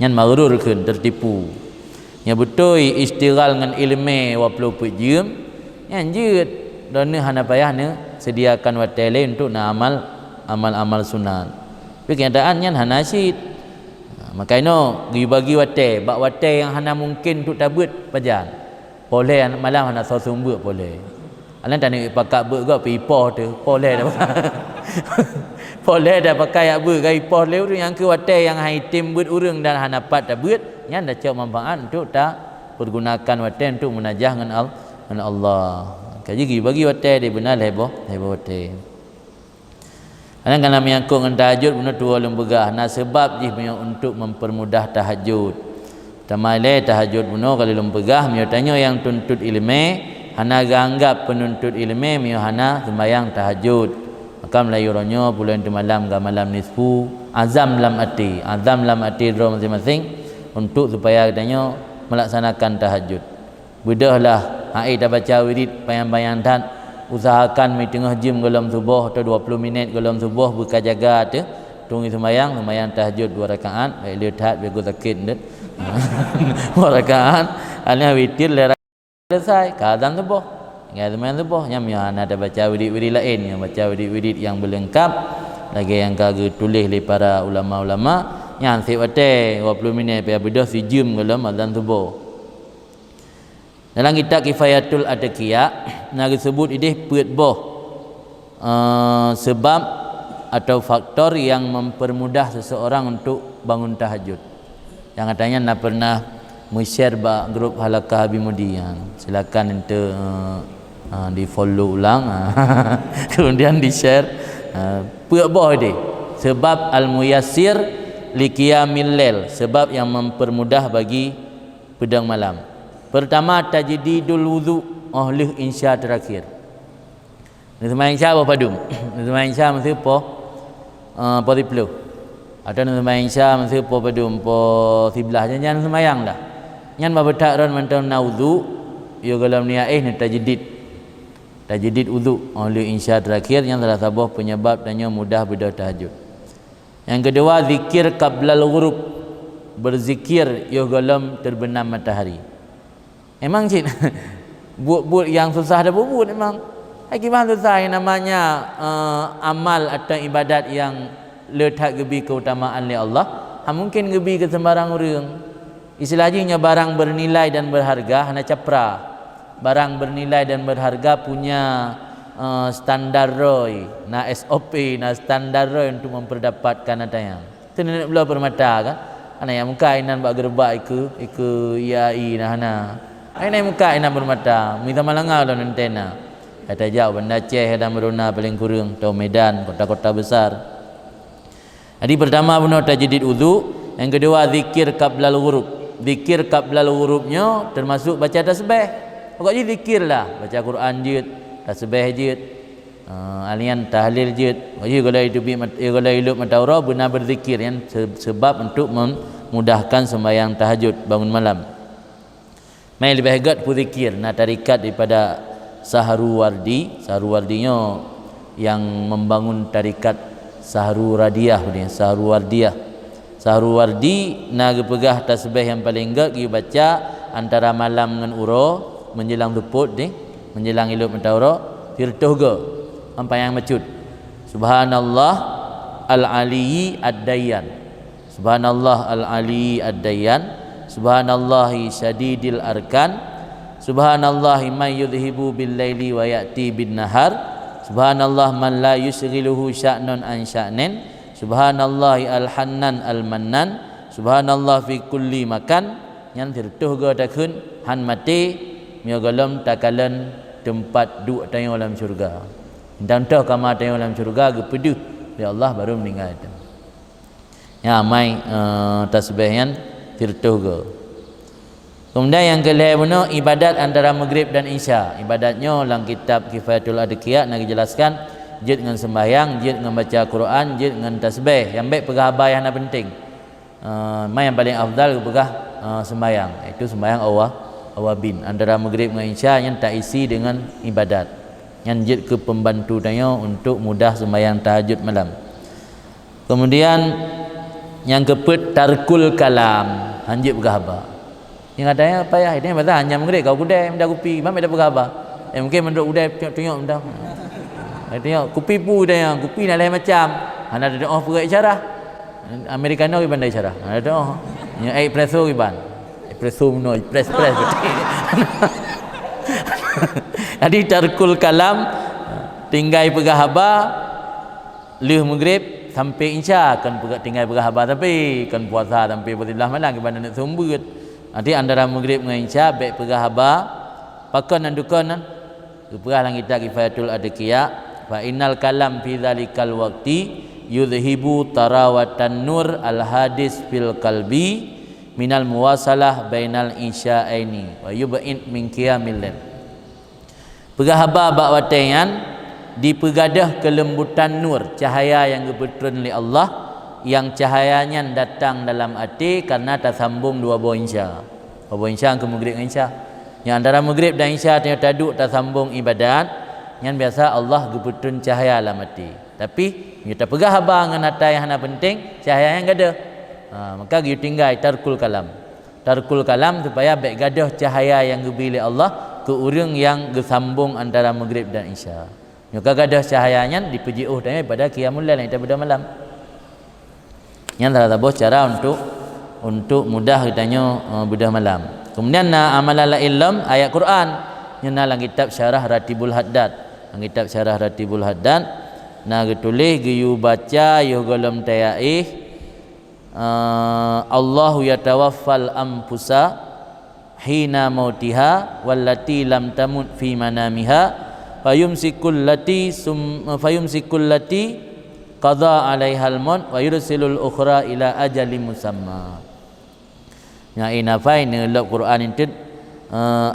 nyan maghrur keun tertipu nya betul istighal dengan ilmu 20 jam nyan jeut dona hana payah ne sediakan watele untuk nak amal sunat tapi kenyataan nyan hana asyid makanya bagi wate bak wate yang hana mungkin untuk tabut pajan boleh malam hana sumber boleh alan tak nak pakai ber gak pipoh tu boleh dah boleh dah pakai ber gai poh leu tu yang ke wate yang hai tim but urang dan hana pat tabut nyan dah cak manfaat untuk tak pergunakan wate untuk munajah dengan Allah kaji bagi wate dia benar heboh wate anak kana menyangkut dengan tahajud benar tua lembegah nah sebab je untuk mempermudah tahajud tamale tahajud benar kali lembegah mio tanya yang tuntut ilmu hana anggap penuntut ilmu mio hana sembahyang tahajud maka melayu ronyo bulan tu malam ga malam nisfu azam lam ati ro masing-masing untuk supaya katanya melaksanakan tahajud budahlah ai dah baca wirid bayang-bayang dan usahakan mi tengah jam dalam subuh atau 20 minit dalam subuh buka jaga tu tunggu sembahyang tahajud 2 rakaat baik lihat baik sakit det 2 rakaat ana witir selesai kadang subuh ngai sembahyang subuh nyam ya ana ada baca wirid lain yang baca wirid yang berlengkap lagi yang kagak tulis oleh para ulama-ulama yang sewate 20 minit payah bedah si jam dalam azan subuh. Dalam kitab Kifayatul Adqiyah nak disebut ini puat boh sebab atau faktor yang mempermudah seseorang untuk bangun tahajud. Yang katanya nak pernah share ba grup Halaqah Habibudi silakan ente di follow ulang kemudian di share puat boh ini sebab al-muyassir liqiyamil lail sebab yang mempermudah bagi pedang malam. Pertama tajdidul wudu oleh insya terakhir. Ni sembahyang insya apa padum? Ni sembahyang insya mesti po triplo. Atau ni sembahyang insya mesti po padum po sebelah jangan sembahyang dah. Nyan ba betak ron mentau na wudu yo dalam niat ni tajdid wudu oleh insya terakhir yang salah satu penyebab dannya mudah beda tahajud. Yang kedua zikir qablal ghurub berzikir yo dalam terbenam matahari. Emang cik buat yang susah dah buat memang akibat susah yang namanya amal atau ibadat yang letak gebi keutamaan oleh Allah mungkin gebi ke sembarang orang istilahnya barang bernilai dan berharga hanya capra barang bernilai dan berharga punya standar roy na SOP na standar roy untuk memperdapatkan atayang itu nak belah permata kan ana yang muka inan bak gerbak iku IAI nah hana ai muka ina bermata minta malangau dan antena kata jauh benda Aceh dan Meruna paling kurang atau Medan kota-kota besar. Jadi pertama benar tajdid wudu, yang kedua zikir qablal ghurub. Zikir qablal ghurubnya termasuk baca tasbih. Pokoknya zikirlah, baca Quran jid, tasbih jid, alian tahlil jid. Pokoknya kalau hidup mataura benar berzikir yang sebab untuk memudahkan sembahyang tahajud bangun malam. Mai lebih hebat pu zikir na tarikat daripada Sahruwardinya yang membangun tarikat Sahruwardiah ni Sahruwardi na pegah tasbih yang paling gak gi baca antara malam dengan uro menjelang duput ni menjelang ilmu mentaura firtuh ge sampai yang mecut subhanallah al-ali ad-dayyan subhanallah al-ali ad-dayyan subhanallahi syadidil arkan subhanallahi man yudhibu bil laili wa ya'ti bin nahar subhanallah man la yusghiluhu sya'nun an sya'nin subhanallahi al-hannan al-mannan subhanallah fi kulli makan yang tertuh ga takun han mati mio galam takalan tempat duk tayang dalam syurga dan tahu kama tayang dalam syurga ge peduh ya Allah baru meninggal ya mai tasbihan tirtuh. Kemudian yang kelima ibadat antara maghrib dan isya. Ibadatnya dalam kitab Kifayatul Adqiyah nak dijelaskan jid dengan sembahyang, jid dengan baca Quran, jid dengan tasbih. Yang baik pegah abai yang penting. Mai yang paling afdal pegah sembahyang. Itu sembahyang awabin antara maghrib dengan isya yang tak isi dengan ibadat. yang jid ke pembantu tanya untuk mudah sembahyang tahajud malam. Kemudian yang kepet tarkul kalam, hanjit berkhabar. Yang katanya payah ini pasal hanya mengerik kau kudai mendak kupi, mam ada berkhabar. Mungkin mendak udai tengok mendak. Tengok kupi pu dia, kupi nak lain macam. Hana ada doa perak isyarah. Americano ke pandai isyarah. Ada doa. Yang espresso ke ban. Espresso no, press. Jadi tarkul kalam, tinggal berkhabar leh maghrib sampai insya kan tinggal berkhabar tapi kan puasa sampai bertilah malam ke bandar nak sumbut. Nanti antara maghrib dengan insya baik berkhabar pakon dan dukonan keperah lang kita kifayatul adqiya fa innal kalam fi dzalikal waqti yudhibu tarawatan nur al hadis fil qalbi minal muwasalah bainal insya'aini wa yub'id min qiyamil lail. Berkhabar bak watayan dipergadah kelembutan nur cahaya yang kebetulan oleh Allah yang cahayanya datang dalam hati karena tersambung dua buah insya. Dua buah insya ke maghrib dengan insya. Yang antara maghrib dan insya ternyata duduk tersambung ibadat yang biasa Allah kebetulan cahaya dalam hati. Tapi kita pegang habar dengan hati yang penting cahaya yang ada. Maka kita tinggal tarkul kalam. Tarkul kalam supaya baik gadah cahaya yang diberi Allah ke orang yang gesambung antara maghrib dan isya. Maka gadah cahayanya dipuji daripada qiyamul lail yang pada malam. Yang terdapat cara untuk mudah kitanya budak malam. Kemudian amalal ilm ayat Quran yang dalam kitab syarah Ratibul Haddad. Kitab syarah Ratibul Haddad tulis giyu baca yu golom tayaih Allahu yatawaffal anfusa hina mautiha wallati lam tamut fi manamiha fayumsikul lati qada 'alaihal maut wa yursilul ukhra ila ajalin musamma. Yang inafai dalam Quran itu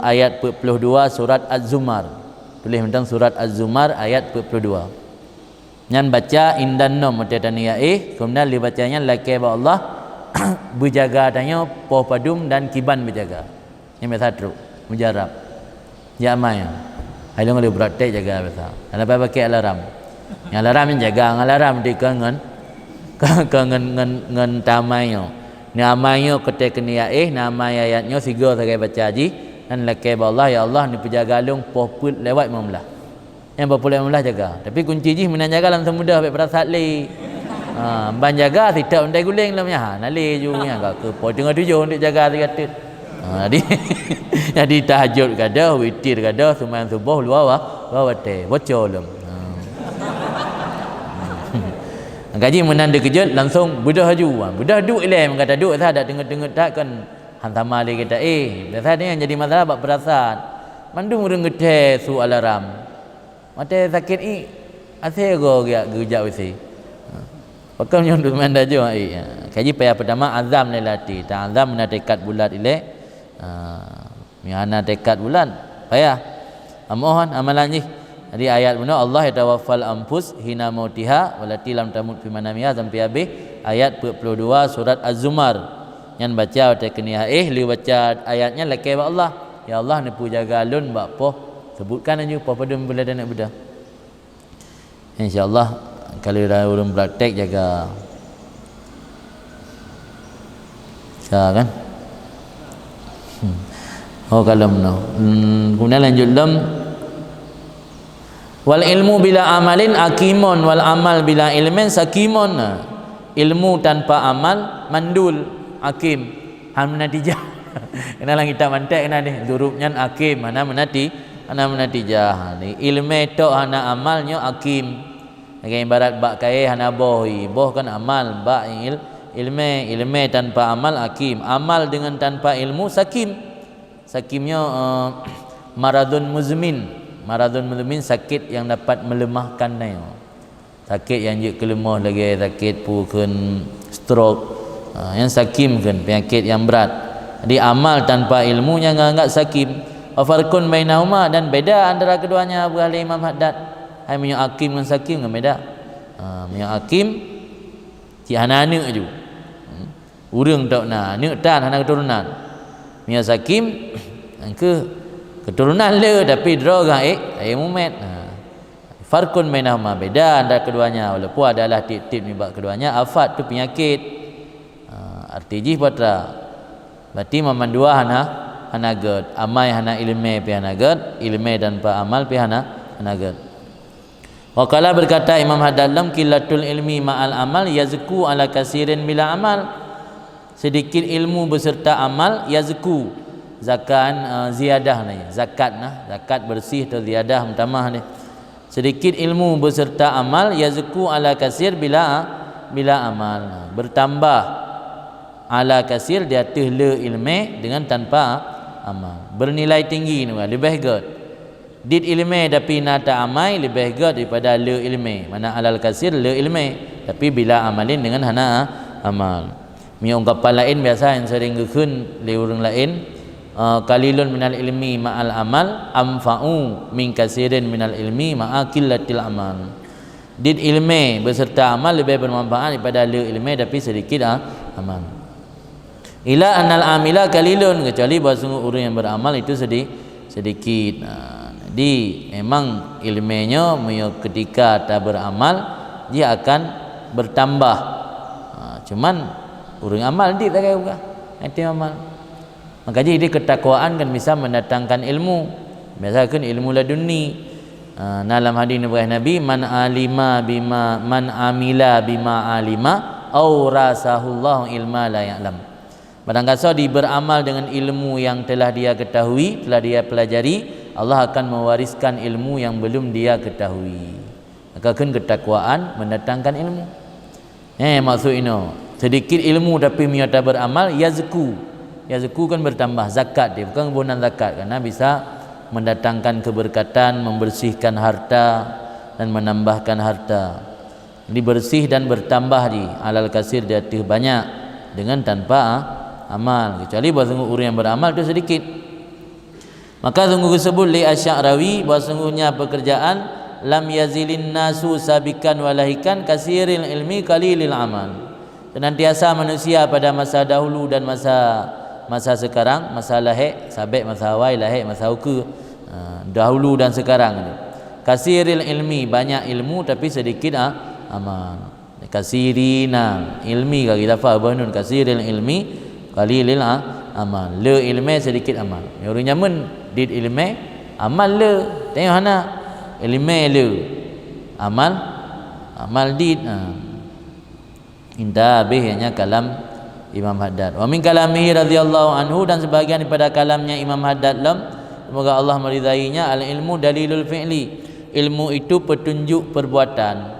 ayat 42 surat Az-Zumar. Tulis tentang surat Az-Zumar ayat 42. Yang baca indan nom matanya kemudian dibacanya laki ba Allah berjaga tanya poh padum dan kiban berjaga. Yang satu mujarab. Jamai. Hai long le praktek jaga biasa. Ada pakai alarm. Yang alarm yang jaga alarm di kangen tamayo. Namanya ketika niat nama ayatnya siga saya baca haji dan laki ba Allah ya Allah ni penjaga long poh put lewat membelah. Yang berpulai membelah jaga. Tapi kunci ji menan jaga langsung mudah baik perasaan le. Ban jaga tidak undai guling lamnya. Nale junya ke poh tengah 7 untuk jaga 300. Jadi tahajud kada, witir kada, sembahyang subuh luar wate, bocor lem. Gaji menanda kejut langsung budah haju. Budah duk ilai mengata duk tak ada tengah-tengah tak kan hantam ali kita biasa ni yang jadi masalah bab perasaan. Mandu merengete su alarm. Mate sakit asal go gejak wisi. Pakam yang duk manda jo kaji payah pertama azam lelati, tak azam menadekat bulat ilai. Mihana tekad bulan payah mohon amalan ni. Jadi ayat mana Allah yatawaffal anfus hina mautiha walati lam tamut fi manamiha sampai habis ayat 42 surat Az-Zumar. Yang baca tekniah li baca ayatnya laki ba Allah ya Allah ni pu jaga alun bak poh sebutkan aja poh pada bila dan nak bedah. Insya-Allah kalau dah urang praktek jaga kan. Oh kalau no. Kemudian lanjut wal ilmu bila amalin akimun wal amal bila ilmin sakimun. Ilmu tanpa amal mandul akim han natijah. Kenalah kita mantek kena ni durupnya akim mana menatijah ni ilmu tok hana amalnya akim. Lagi ibarat bak kai hana boh kan amal bak ilmu tanpa amal akim. Amal dengan tanpa ilmu sakim. Sakimnya maradun muzmin. Maradun muzmin sakit yang dapat melemahkan dia. Sakit yang je kelemah lagi, sakit pukun stroke. Yang sakim kan penyakit yang berat. Jadi amal tanpa ilmunya enggak sakim. Wa farqun bainahuma dan beda antara keduanya berahli Imam Haddad. Hai punya hakim dengan sakim kan beda. Punya hakim cik hana anak je. Urang tak nak, anak tan hana keturunan. Punya sakim ke keturunan le tapi draw gah mumet. farqun bainahuma, beda antara keduanya, walaupun adalah tip-tip menyebab keduanya. Afat tu penyakit, artiji patra. Berarti memandua hana ged, amai hana ilme pi hana ged, ilme dan pa amal pi hana ged. Waqala berkata Imam Haddad dalam qillatul ilmi ma'al amal yazku ala kasirin bila amal. Sedikit ilmu beserta amal yazku, zakat ziyadah ni, zakat bersih atau ziyadah tamah ni. Sedikit ilmu beserta amal yazku ala kasir bila amal, bertambah ala kasir di atas le ilmu dengan tanpa amal, bernilai tinggi ni, lebih good. Did ilmu tapi nata amai lebih good daripada le ilmu. Mana alal kasir le ilmu tapi bila amalin dengan hana amal. Mi ungkapan lain biasa yang sering gekeun le urang lain, qalilun minal ilmi ma'al amal amfa'u min kasirin minal ilmi ma'a qillatil amal. Did ilmu beserta amal lebih bermanfaat daripada le ilmu tapi sedikit amal. Ila anal amila qalilun, kecuali bahawa sungguh orang yang beramal itu sedikit. Jadi memang ilmunya ketika tak beramal dia akan bertambah. Cuman orang amal dia tak kaya juga, itu amal. Maka jadi ketakwaan kan bisa mendatangkan ilmu. Biasa kan ilmu laduni. Dalam hadis Nabi, man amila bima alima aurasahullahu ilma la ya'lam. Barang kasa dia beramal dengan ilmu yang telah dia ketahui, telah dia pelajari, Allah akan mewariskan ilmu yang belum dia ketahui. Maka kan ketakwaan mendatangkan ilmu. Maksud ini sedikit ilmu tapi miata beramal yazku kan bertambah, zakat dia bukan kebunan zakat, karena bisa mendatangkan keberkatan, membersihkan harta dan menambahkan harta. Jadi bersih dan bertambah di alal kasir dia banyak dengan tanpa amal, kecuali bahawa sungguh orang yang beramal itu sedikit. Maka sungguh disebut li Asy-Sya'rawi bahawa sungguhnya pekerjaan lam yazilin nasu sabikan walahikan kasiril ilmi qalilil amal. Senantiasa manusia pada masa dahulu dan masa sekarang, masa lahir sabik, masa awal lahir, masa uku, dahulu dan sekarang, kasiril ilmi banyak ilmu tapi sedikit amal. Kasirina ilmi kalau kita faham kasiril ilmi qalilil amal, le ilmu sedikit amal. Orang nyaman did ilmu amal le, tengok hana ilmu le amal did. Indah habisnya kalam Imam Haddad. Wa min kalamihi radhiyallahu anhu, dan sebahagian daripada kalamnya Imam Haddad semoga Allah meridainya, al ilmu dalilul fi'li, ilmu itu petunjuk perbuatan.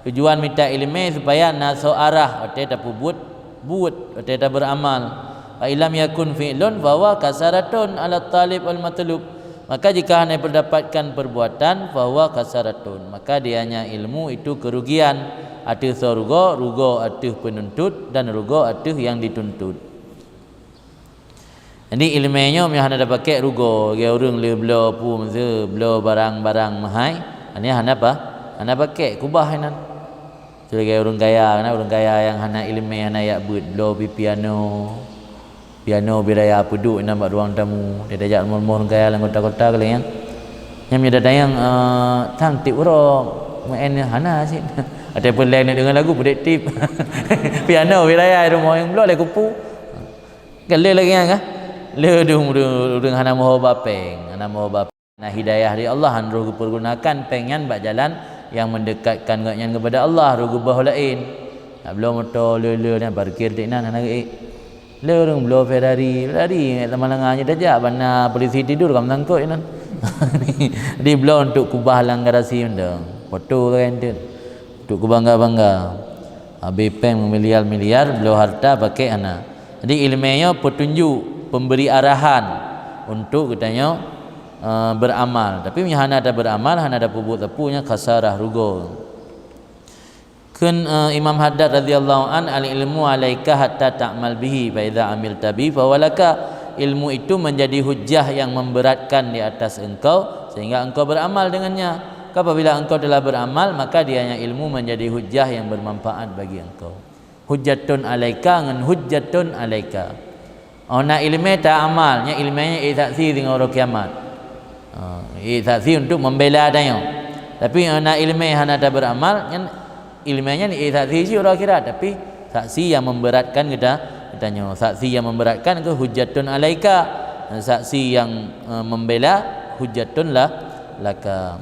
Tujuan minta ilmu supaya naso arah ote tak buat ote tak beramal. Fa ilam yakun fi'lun fa huwa kasaratun ala talib al matlub. Maka jika hanya mendapatkan perbuatan fa huwa kasaratun, maka dianya ilmu itu kerugian. Atuh rugo atuh penuntut dan rugo atuh yang dituntut. Jadi ilmunya yang hanya dapat pakai rugo, dia orang le belo pu meze belo barang-barang mahai, ini hanya apa? Hanya pakai kubah ini. Sebagai orang kaya yang hanya ilmu hanya ya buat belo piano biraya peduk nampak ruang tamu, dia ajak orang kaya lang kota-kota kalian. Yang dia datang cantik urang main hana sih. Ada pun lain dengan lagu prediktif. Piano wiraya rumah yang belum lagi kupu. Gale lagi kan? Le dung hana moho bapeng, Nah hidayah dari Allah hanru pergunakan pengen bak jalan yang mendekatkan ngaknya kepada Allah, rugu bah lain. Belum motor le dan parkir dik nan lagi. Le orang belum Ferrari teman-temannya dah bana polisi tidur kam tangkut nan. Di belum untuk kubah langgarasi undang. Foto kan tu. Untuk bangga-bangga. Habis peng miliar-miliar belum harta pakai anak. Jadi ilmunya petunjuk, pemberi arahan untuk katanya beramal. Tapi hana ada beramal, hana ada pubut tepunya kasarah rugo. Kun Imam Haddad radhiyallahu an al ilmu alaika hatta ta'mal bihi fa idza amilta bi fa walaka, ilmu itu menjadi hujjah yang memberatkan di atas engkau sehingga engkau beramal dengannya. Apabila engkau telah beramal, maka dianya ilmu menjadi hujjah yang bermanfaat bagi engkau. Hujjatun alaika dengan hujjatun alaika. Nak ilmu tak amal, ilmunya saksi dengan orang kiamat. Saksi untuk membela adanya. Tapi nak ilmu hana ada beramal kan ilmunya ni saksi orang kira, tapi saksi yang memberatkan katanya saksi yang memberatkan ke hujjatun alaika, saksi yang membela hujjatun laka.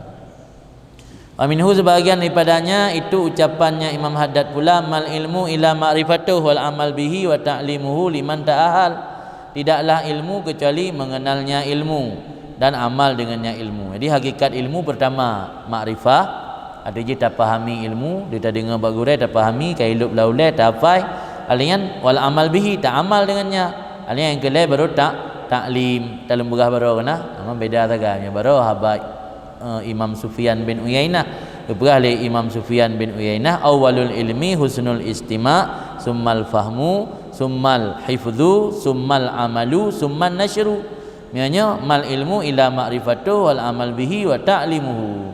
Aminhu sebahagian daripadanya itu ucapannya Imam Haddad pula, mal ilmu ila ma'rifatuh wal amal bihi wa ta'limuhu liman ta'ahal. Tidaklah ilmu kecuali mengenalnya ilmu dan amal dengannya ilmu. Jadi hakikat ilmu pertama makrifah, ada je tak fahami ilmu, dia tak dengar bagurai tak fahami, kailup laulai tak hafai, alian wal amal bihi tak amal dengannya. Alian yang kelai baru taklim, dalam berah baru kena. Memang beda saganya baru habai Imam Sufyan bin Uyainah. Berah le Imam Sufyan bin Uyainah, awalul ilmi husnul istima', summal fahmu, summal hifdhu, summal amalu, summal nashru. Maksudnya mal ilmu ila ma'rifatu wal amal bihi wa ta'limuhu.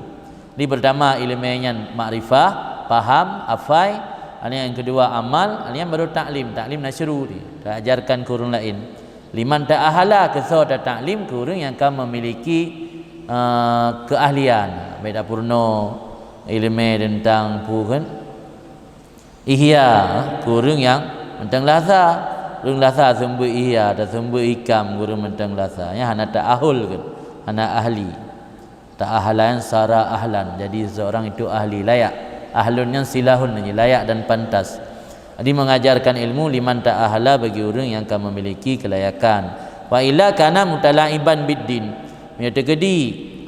Ini pertama ilmunya makrifah, faham, hafai. Yang kedua amal, yang baru taklim nashru ni. Ajarkan ke orang lain. Liman ta'ahala kesau taklim ke orang yang akan memiliki keahlian. Baik purno ilmu tentang kan ihya kurang yang tentang lasa, kurang lasa sumber ihya dan sumber ikam kurang tentang lasa. Yang hana ta'ahul kan, hana ahli. Ta'ahalan sara ahlan. Jadi seorang itu ahli layak. Ahlun yang silahun layak dan pantas. Jadi mengajarkan ilmu liman ta'ahala bagi orang yang akan memiliki kelayakan. Wa illa kana mutalaiban biddin. Menyata kedi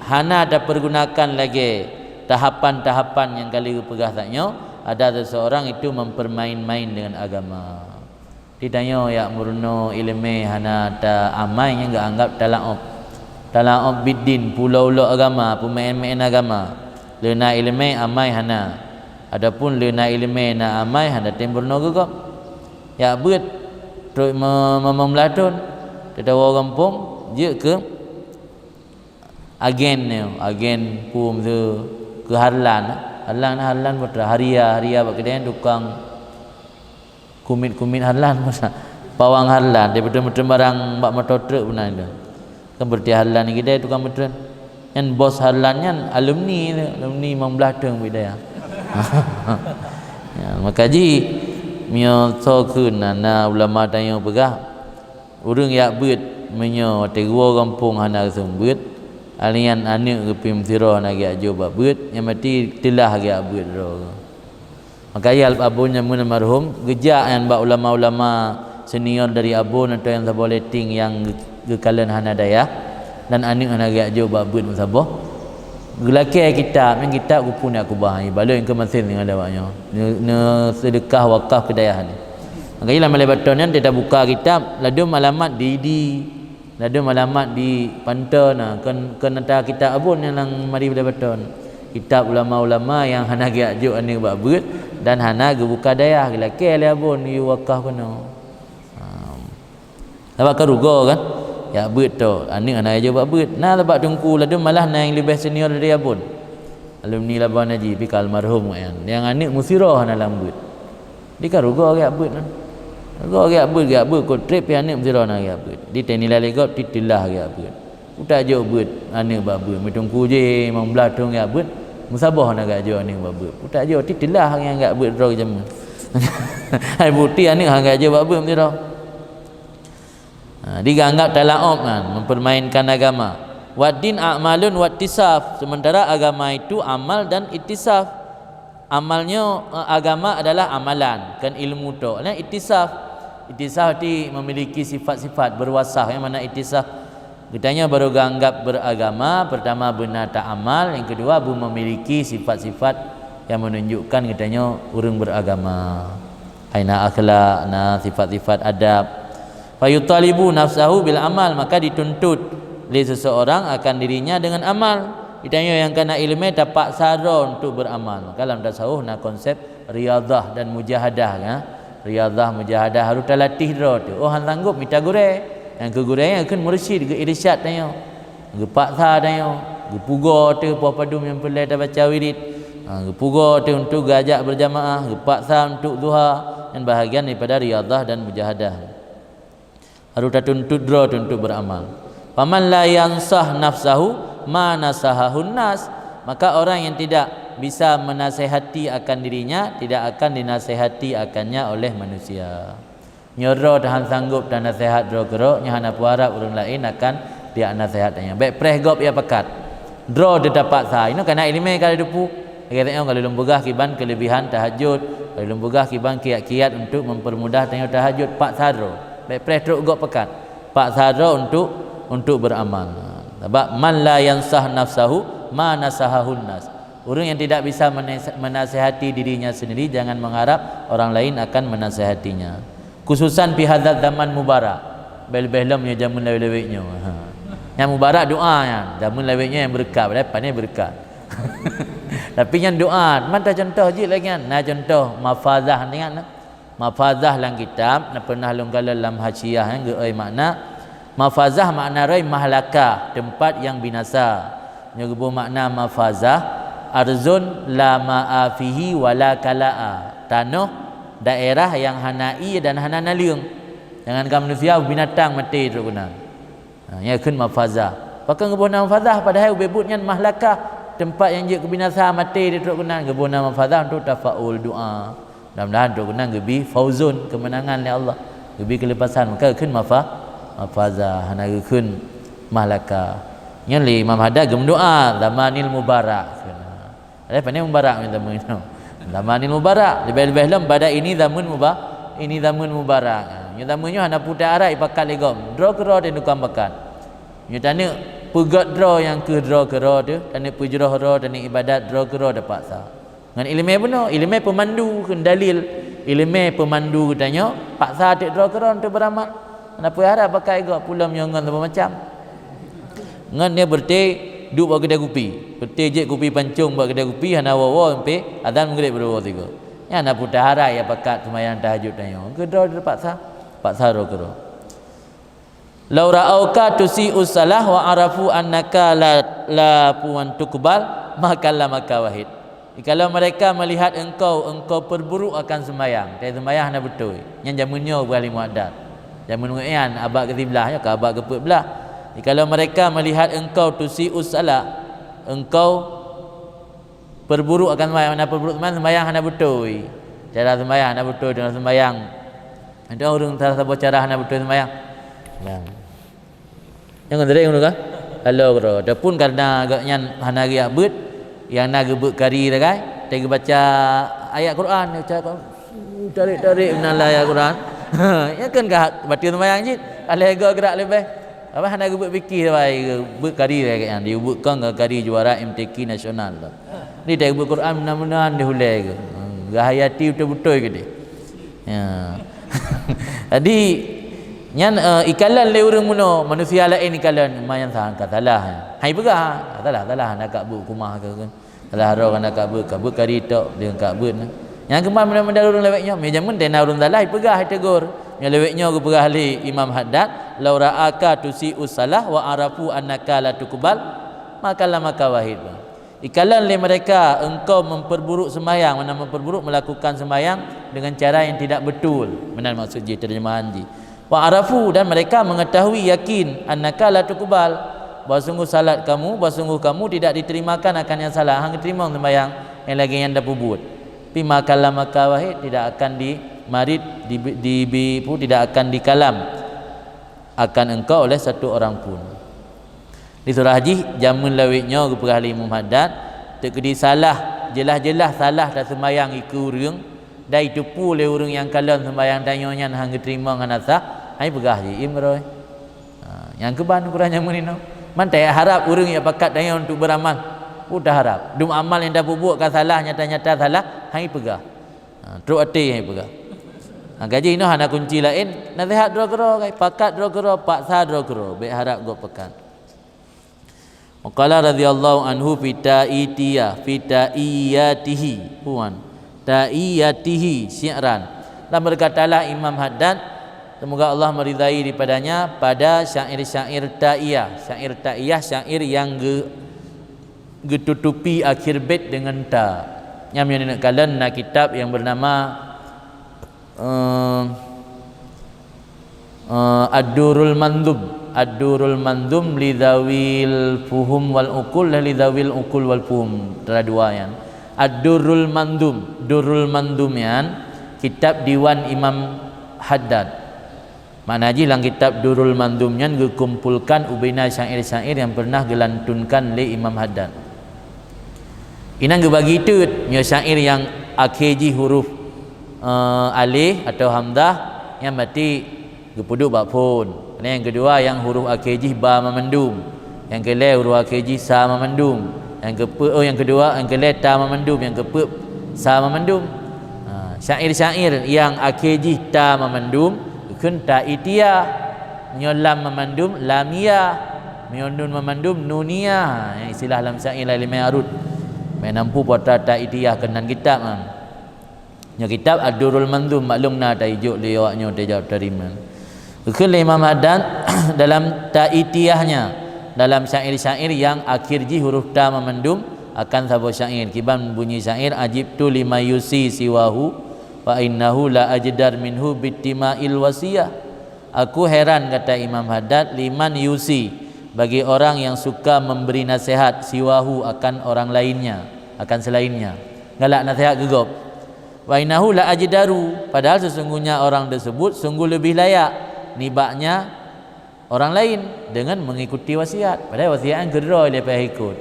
hana ada pergunakan lagi tahapan-tahapan yang kali pegasaknya, ada seseorang itu mempermain-main dengan agama. Ditanya ya murno ilmu hana ta amai yang enggak anggap tala'ub biddin, pulau-pulau agama, pemain-main agama. Lena ilmu amai hana. Adapun lena ilmu na amai hana timburno gugap. Ya buat terus memelatun tetawa kampung je ke agen pum tu ke halan putra haria berkedai tukang kumit halan masa pawang halan daripada barang bak motor truk pun ada kan berarti halan ni kedai tukang motor yang bos halannya alumni membelatung bidaya. Ya, maka ji mio sokun na ulama tanya pegah urang yak beut menyo tegua kampung hana sembut alian anak ke pim sira nak ajo babut yang mati telah agak abut ro. Maka ya abunnya mun marhum gejak yang bak ulama-ulama senior dari abun atau yang saboleting yang gekalan hana daya dan anak agak ajo babut musabah. Gelaki kitab yang kitab kupun aku bahai baloi ke mesin dengan dawanya. Ne sedekah wakaf kedayah ni. Maka ialah melebatonnya dia buka kitab ladu malamat di ada malamat di pantai nah kan nata kitab abun yang mari betul kitab ulama-ulama yang hana giajuk ani babut dan hana gebuka dayah laki le abun yu wakaf kono. Sebab keruga kan ya bet tu ani hana aja babut nah sebab tungku ladu malah na yang lebih senior dari abun alumni laban haji pi almarhum kan yang anik musirah hana lambut dikaruga ya bet nah Gak abut ko trip yang ni mesti rona gak abut. Di tenilai legap titilah gak abut. Utak je abut ane babut. Mitungku je memang belatung gak abut. Musabah nak gak je ane babut. Utak je titilah yang gak abut ro jam. Hai bukti ane hang gak je babut mesti ro. Dianggap tala'ub kan, mempermainkan agama. Waddin a'malun wattisaf. Sementara agama itu amal dan ittisaf. Amalnya agama adalah amalan, kan ilmu tu. Nah ittisaf itu memiliki sifat-sifat berwasah. Yang mana ittisaf? Katanya baru anggap beragama, pertama benar tak amal, yang kedua memiliki sifat-sifat yang menunjukkan katanya orang beragama. Aina akhlak, nah sifat-sifat adab. Fayutalibu nafsahu bil amal, maka dituntut oleh seseorang akan dirinya dengan amal. Ditanya yang kena ilmu dapat sara untuk beramal. Maka dalam tasawuf nak konsep riadah dan mujahadah ya. Riadah mujahadah harus terlatih tu. Oh hang sanggup minta gure. Yang ke gure yang akan mursyid ke irsyad tanya. Ge paksa tanya. Ge puga tu apa padum yang pelai dah baca wirid. Ge puga tu untuk gajak berjamaah, ge paksa untuk duha dan bahagian daripada riadah dan mujahadah. Harus tertuntut untuk beramal. Faman la yansah nafsahu ma nasahahun nas. maka orang yang tidak bisa menasihati akan dirinya tidak akan dinasihati akannya oleh manusia. Nyoro tahan sanggup dan nasihat dro kerok nya hana puarap orang lain akan dia nasihatnya. Baik preh gop ya pekat. Dro dia dapat sah. Ini kena ilmu kalau depu. Katanya kalau lembugah kiban kelebihan tahajud, kalau lembugah kiban kiat-kiat untuk mempermudah tanya tahajud pak sadro. Baik preh dro gop pekat. Pak sadro untuk beramal. Sebab man la yansah nafsahu ma nasahahun nas. Orang yang tidak bisa menasihati dirinya sendiri jangan mengharap orang lain akan menasihatinya. Khususan pi hadzal zaman mubarak. Bel-belum ya jamun lewek-leweknya. Yang mubarak doa ya, jamun leweknya yang berkat, depannya berkat. Tapi yang doa, mana contoh je lagi kan? Nah contoh mafazah ni kan. Mafazah dalam kitab, nak pernah lungkala dalam hasyiah yang geoi makna mafazah makna rai mahlakah, tempat yang binasa. Nya gebu makna mafazah arzun la ma'afihi wala kalaa. Tanah daerah yang hanai dan hana naliung. Jangan kam manusia binatang mati terus guna. Ya kun mafazah. Pakai gebu nama mafazah padahal bebutnya mahlakah, tempat yang je kebinasaan mati dia terus guna gebu nama mafazah untuk tafaul doa. Mudah-mudahan terus guna gebi fauzun kemenangan oleh Allah. Gebi kelepasan maka kun mafazah hana kun mahlakah. Yang li Imam Haddad gem doa zamanil mubarak. Ada pandai mubarak minta menginau. Zamanil mubarak lebih-lebih lam pada ini zaman mubarak. Nya zamannya hana putar arai pakat legom. Draw kero dan dukam pakat. Nya tanya pegat draw yang ke draw kero tu, tanya pujrah draw dan ibadat draw kero dapat sah. Ngan ilmu benar, ilmu pemandu kun dalil. Ilmu pemandu tanya paksa tak draw kero untuk beramal. Kenapa harap pakai gak pulang nyongan macam. Ngan dia berteh duk buat kedai kopi. Betul je kopi pancung buat kedai kopi hana wawa sampai azan maghrib berdua tiga. Ya nak putar harai ya pakat sembahyang tahajud tanya. Kedai dapat sah. Pak saro kero. Law ra'auka tusi'us salah wa arafu annaka la puan tukbal maka lamaka wahid. Kalau mereka melihat engkau perburuk akan sembahyang. Tapi sembahyang nak betul. Yang jamunnya berali muaddad. Jamun nguian abak ke ziblah ya ke abak ke belah. Kalau mereka melihat engkau tusi'us salah, engkau perburuk akan sembahyang, nak perburuk sembahyang hana betul. Cara sembahyang hana betul dengan sembahyang. Ada orang tak tahu cara hana betul sembahyang. Jangan dereng dulu kah? Halo bro. Adapun karena agaknya hana riak bet yang nak gebut kari dah kan. Tega baca ayat Quran, baca tarik menala ayat Quran. Ya kan kah baca sembahyang je. Alih gerak lebih. Apa hana gebut fikir baik bet kari dah kan. Dia buatkan kari juara MTQ nasional tu. Ni dah gebut Quran mudah-mudahan dia hulai ke. Gahayati betul-betul ke dia. Ya. Jadi nyan ikalan le urang muno manusia lain ikalan mayan sangka salah. Hai begah. Salah nak kak bu kumah ke kan. Salah ro nak kak bu kari tok dengan kak bu. Yang keman benda-benda urang leweknya me jamun tena urang salah pegah tegur. Yang leweknya ke pegah li Imam Haddad law ra'aka tusi'us salah wa arafu annaka la tuqbal maka lamaka wahid. Ikalan le mereka engkau memperburuk sembahyang, mana memperburuk melakukan sembahyang dengan cara yang tidak betul. Benar maksud je terjemahan je. Wa arafu dan mereka mengetahui yakin annaka la tuqbal bahawa sungguh salat kamu, bahawa sungguh kamu tidak diterimakan akan yang salah. Hang terima sembahyang yang lagi yang dah buat. Tapi makalah maka wahid tidak akan dimarid tidak akan dikalam akan engkau oleh satu orang pun. Di surah Haji jamun lawiknya ke perahli Imam Haddad terkedi salah jelas-jelas salah dah sembahyang iku urang dah itu pula urang yang kalan sembahyang tanyonya hang terima dengan asah ai pegah je imroy. Yang keban kurang jamun ini man tak harap urang yang pakat tanya untuk beramal udah harap dum amal yang dah buat kan salah nyata-nyata salah hai pegah. Teruk hati hai pegah. Gaji ini hana kunci lain nasihat dro-gro pakat dro-gro paksa dro-gro baik harap go pekat. Qala radhiyallahu anhu fi ta'iyatihi puan ta'iyatihi syi'ran. Dan berkatalah Imam Haddad semoga Allah meridai daripadanya pada syair-syair ta'iyah. Syair yang getutupi akhir bait dengan ta. Yang menunjukkan kitab yang bernama Ad-Durrul Mandhub ad-durul mandum lidzawil fuhum wal uqul lidzawil uqul wal fuhum. Ada dua yang ad-durul mandum, durul mandum yan kitab diwan Imam Haddad. Makna ji lang kitab durul mandum yan dikumpulkan ubina syair-syair yang pernah gelantunkan oleh Imam Haddad. Inang bagi itu nya syair yang akhir ji huruf alif atau hamzah yang berarti gepuduk bab pun. Yang kedua yang huruf akhir ji ba memendum. Yang kedua huruf akhir ji sa memendum. Yang kedua yang kedua ta memendum, yang kepe sa memendum. Syair-syair yang akhir ji ta memendum kun ta itiyah, menyolam memandum lamiyah, menyondun memandum nuniyah. Yang istilah dalam syair limai arut menampu putra ta itiyah kenan kitab nya kitab ad-durul mandum maklum na ta ijuk li awaknya ta jawab terima. Kun Imam Haddad dalam ta itiyahnya dalam syair-syair yang akhir ji huruf ta memandum akan sabu syair kiban bunyi syair ajibtu lima yusi siwahu wa innahu la ajdar minhu bittima'il wasiyah. Aku heran kata Imam Haddad liman yusi bagi orang yang suka memberi nasihat siwahu akan orang lainnya, akan selainnya. Galak nasihat gegop. Wa innahu la ajdaru, padahal sesungguhnya orang tersebut sungguh lebih layak nibaknya orang lain dengan mengikuti wasiat. Padahal wasiat gedera dia payah ikut.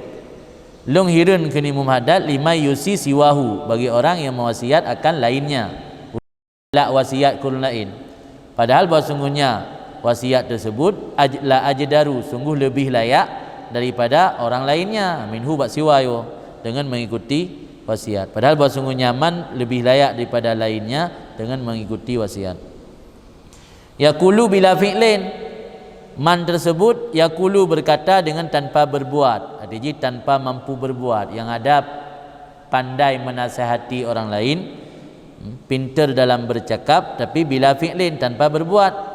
Long hirun kini Imam Haddad lima yusi siwahu bagi orang yang mewasiat akan lainnya. La wasiat kurun lain. Padahal bahawa sungguhnya wasiat tersebut la ajdaru sungguh lebih layak daripada orang lainnya minhu bak siwayo dengan mengikuti wasiat. Padahal bahawa sungguhnya man lebih layak daripada lainnya dengan mengikuti wasiat. Yaqulu bila fi'lin, man tersebut yaqulu berkata dengan tanpa berbuat. Artinya tanpa mampu berbuat, yang ada pandai menasihati orang lain, pintar dalam bercakap, tapi bila fi'lin tanpa berbuat.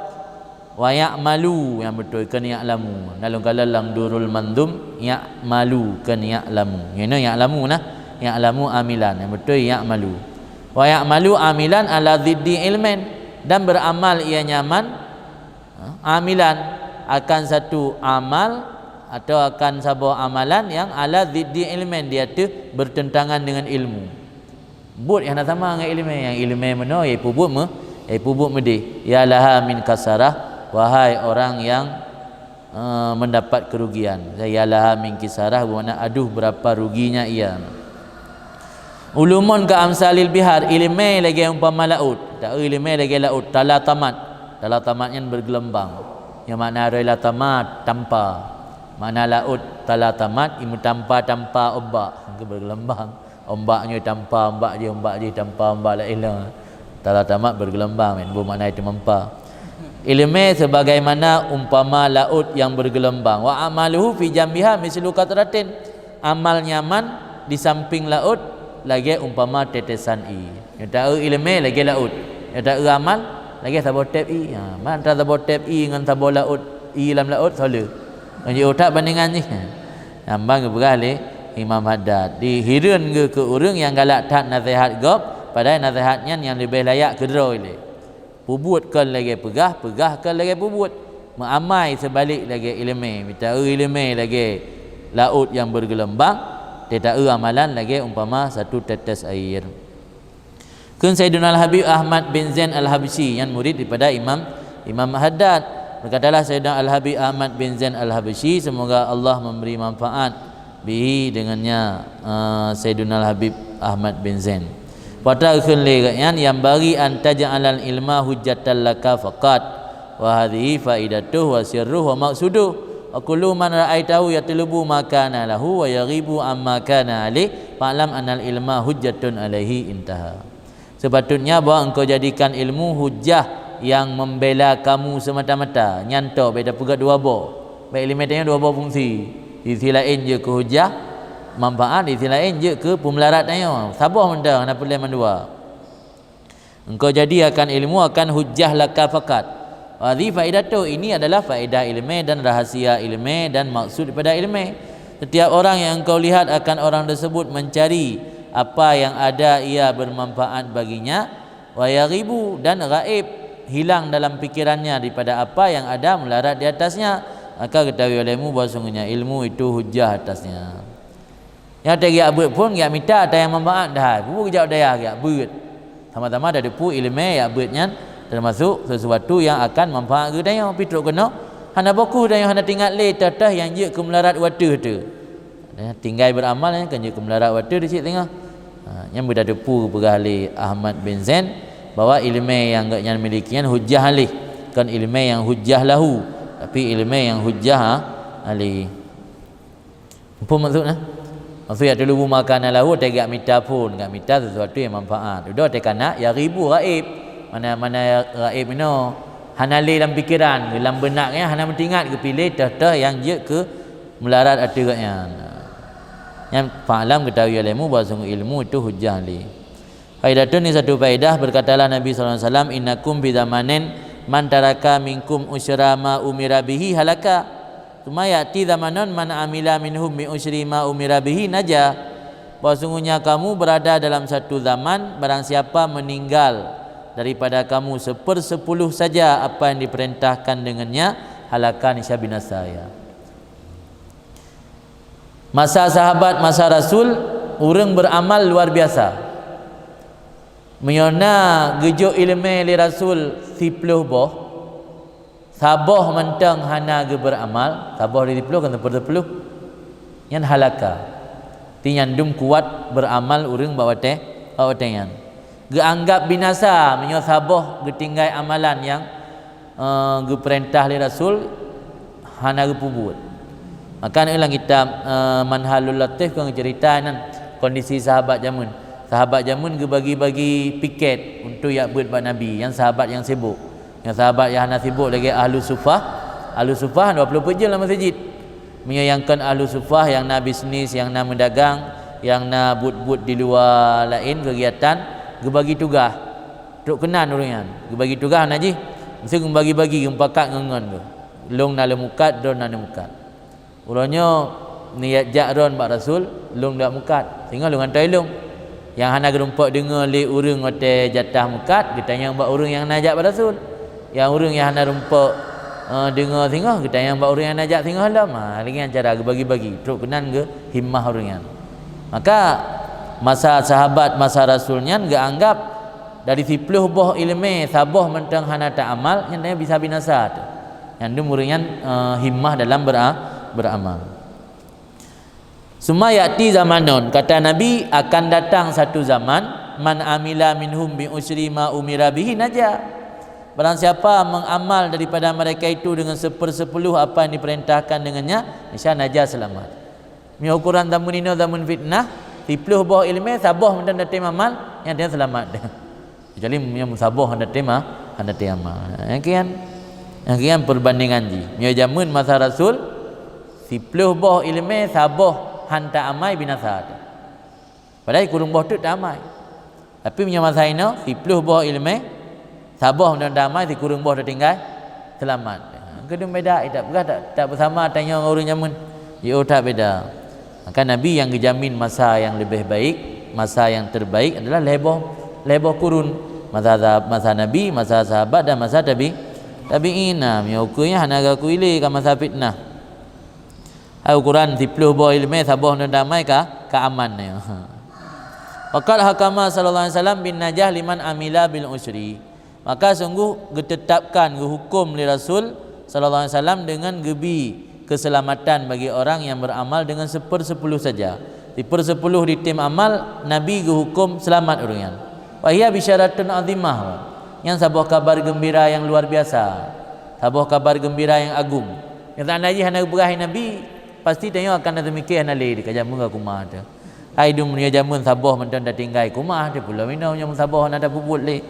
Wa ya'malu, yang betul kan ya'lamu. Dalam kalalang durul mandum ya'malu kan ya'lamu. Yang ya'lamu nah, ya'lamu amilan, yang betul ya'malu. Wa ya'malu amilan ala ziddi ilmin, dan beramal ia nyaman amilan akan satu amal atau akan sebuah amalan yang ala ziddi ilmin, dia tu bertentangan dengan ilmu. But yang nak sama dengan ilmu, yang ilmu mana ya pubut pubut medi ya laha min kasarah, wahai orang yang mendapat kerugian. Ya laha min kisarah bermakna aduh berapa ruginya ia. Ulumun ka amsalil bihar, ilmu lagi umpama laut, tak ilmu lagi laut tala tamatnya bergelembang. Yang makna rela tamat tanpa, mana laut tala tamat imu tanpa ombak ke bergelembang, ombaknya tanpa ombak je tanpa ombak la ilah tala tamat bergelembang men bermakna itu mempa. Ilmu sebagaimana umpama laut yang bergelembang. Wa amaluhu fi jambiha mislu qatratin, amal nyaman di samping laut lagi umpama tetesan i. Yang tahu ilmu lagi laut, yang tahu amal lagi tabur tap i. Man antara tabur tap i dengan tabur laut i dalam laut salah. Jadi otak bandingan ni. Nambang beralih Imam Haddad. Dihirun ke orang yang galak tak nasihat gop, padahal nasihatnya yang lebih layak kedera ile. Pubut kan lagi pegah kan lagi pubut. Mengamai sebalik lagi ilmu. Minta ilmu lagi laut yang bergelembang, tidak amalan lagi umpama satu tetes air. Kun Sayyidina Al-Habib Ahmad bin Zain Al-Habsyi yang murid daripada Imam Haddad. Berkatalah Sayyidina Al-Habib Ahmad bin Zain Al-Habsyi, semoga Allah memberi manfaat bihi dengannya Sayyidina Al-Habib Ahmad bin Zain. Pada akhir yang bagi antaja'alal ilma hujjatan laka faqat wa hadhihi faidatuhu wa sirruhu wa maqsuduhu wa kullu man ra'aitahu yatlubu ma kana lahu wa yaghibu amma kana alaihi fa'lam anal ilma hujjatun alaihi intaha. Sepatutnya bahawa engkau jadikan ilmu hujjah yang membela kamu semata-mata. Nyanto beda pula dua bo. Baik ilmu tanya dua bo fungsi. Di sisi lain je ke hujjah manfaat, di sisi lain je ke pemelarat tanya. Sabar mendah kenapa lain dua. Engkau jadikan ilmu akan hujjah laka faqat. Hadhi faidatu, ini adalah faedah ilmu dan rahasia ilmu dan maksud daripada ilmu. Setiap orang yang engkau lihat akan orang tersebut mencari apa yang ada ia bermanfaat baginya, wa yaghibu dan gaib hilang dalam pikirannya daripada apa yang ada melarat di atasnya, maka ketahui olehmu bahawa sungguhnya ilmu itu hujah atasnya. Yang tak giat buat pun giat minta ada yang manfaat dah. Pu kejap daya giat buat. Sama-sama ada depu ilmu yang buatnya termasuk sesuatu yang akan manfaat ke daya pitruk kena. Hana boku dan hana tinggal le tatah yang je ke melarat waktu tu. Tinggal beramal yang kan je ke melarat waktu di sini tengah. Yang berada depu kepada ahli Ahmad bin Zain bahawa ilmu yang agaknya milikian hujah alih, kan ilmu yang hujah lahu, tapi ilmu yang hujah alih. Apa maksudnya? Maksudnya dulu makan lahu tegak minta pun, enggak minta sesuatu yang manfaat. Sudah tekana ya ribu gaib. Mana gaib ini hanali dalam pikiran, dalam benaknya hana mentingat ke pilih dah yang je ke melarat atikatnya. Yang fa'lam ketahui ilmu bahawa sungguh ilmu itu hujah li. Faidatun ni satu faedah, berkatalah Nabi SAW, innakum bidamanin man taraka minkum usyra ma umira bihi halaka. Tuma ya'ti zamanon man amila minhum mi usyri ma umira bihi naja. Bahawa sungguhnya kamu berada dalam satu zaman, barang siapa meninggal daripada kamu 1/10 saja apa yang diperintahkan dengannya, halaka nisya binasa ya. Masa sahabat, masa Rasul, orang beramal luar biasa. Menyona gejuk ilmu li Rasul 10 boh. Sabah mentang hana ge beramal, sabah di 10 kan 10. Yang halaka. Tinyandum kuat beramal orang bawa tengan. Ge anggap binasa menyo sabah ge tinggai amalan yang ge perintah li Rasul hana ge pubut. Maka dalam kitab Manhalul Latif kan cerita kondisi sahabat jamun. Sahabat jamun ge bagi-bagi piket untuk yak buat bab Nabi, yang sahabat yang sibuk. Yang sahabat yang hana sibuk lagi ahlu sufah. Ahlu sufah 20 jam dalam masjid. Menyayangkan ahlu sufah yang nak bisnis, yang nak mendagang, yang nak but-but di luar lain kegiatan, ge bagi tugas. Tok kenan orang ge bagi tugas naji. Mesti ge bagi-bagi ge pakat ngengon tu. Long na lemukat, don na lemukat. Urangnya niat jakron bak Rasul, long dak mukat. Sehingga long hantai long. Yang hana gerumpak dengar le urang hotel jatah mukat, kita yang bak urang yang najak bak Rasul. Yang urang yang hana rumpak dengar sehingga kita yang bak urang yang najak sehingga halam. Lagi cara bagi-bagi. Teruk kenan ke himmah urang. Maka masa sahabat, masa Rasulnya ge anggap dari 10 boh ilmu sabah mentang hana tak amal, yang bisa binasa tu. Yang dumurnya himmah dalam beramal. Summa ya'ti zamanon, kata Nabi, akan datang satu zaman, man amila minhum bi usri ma umira bihi naja. Barang siapa mengamal daripada mereka itu dengan 1/10 apa yang diperintahkan dengannya, insya naja selamat. Mi ukuran zaman ini zaman fitnah, 10 buah ilmu sabah mendan datim amal, yang dia selamat. Kecuali yang musabah datim amal. Yang kian perbandingan ji. Mi zaman masa Rasul 10 buah ilmu sabah hantar amai binasa. Padahal kurung buah tu tak amai. Tapi punya masa ini 10 buah ilmu sabah dan damai di kurung buah dah tinggal selamat. Kedua beda, tak bersama tanya orang zaman. Yo tak beda. Maka Nabi yang dijamin masa yang lebih baik, masa yang terbaik adalah leboh kurun. Masa Nabi, masa sahabat dan masa tabi'in. Miukunya hanaga kuili ka masa fitnah. Al-Quran 10 buah ilmu sabah dan damai ka aman ni. Waqad hakama sallallahu alaihi wasallam bin najah liman amila bil usri. Maka sungguh ditetapkan hukum li Rasul sallallahu alaihi wasallam dengan gebi keselamatan bagi orang yang beramal dengan 1/10 saja. 1/10 di tim amal Nabi hukum selamat orang. Wa hiya bisyaratun azimah. Yang sebuah kabar gembira yang luar biasa. Sebuah kabar gembira yang agung. Yang tak naji hana berahi Nabi pasti tanya akan ada mikir hana le dekat jamun ke kumah tu. Ai dum punya jamun sabah mendan dah tinggal kumah dia pula minum jamun sabah hana ada bubut le.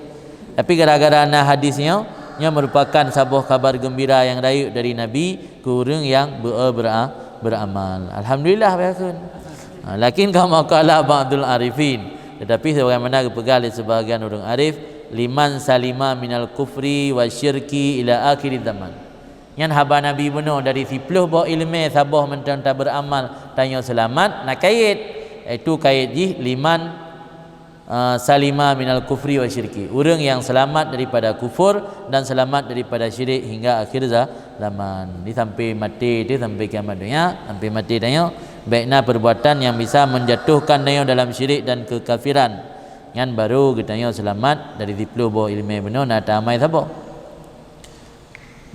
Tapi gara-gara ana hadisnya yang merupakan sebuah kabar gembira yang rayu dari Nabi ke orang yang beramal. Alhamdulillah biasun. Lakin kama qala ba'dul arifin, tetapi sebagaimana dipegang oleh sebahagian orang arif, liman salima minal kufri wa syirki ila akhir zaman. Yang haba Nabi benar dari 10 buah ilmu sabah mentang tak beramal tanya selamat nak kait, itu kait ji liman salima minal kufri wa syirki, orang yang selamat daripada kufur dan selamat daripada syirik hingga akhir zaman. Ni sampai mati dia, sampai kiamat dunia, sampai mati dia baikna perbuatan yang bisa menjatuhkan dia dalam syirik dan kekafiran, yang baru kita selamat dari diplu bawa ilmu benar nak tamai siapa.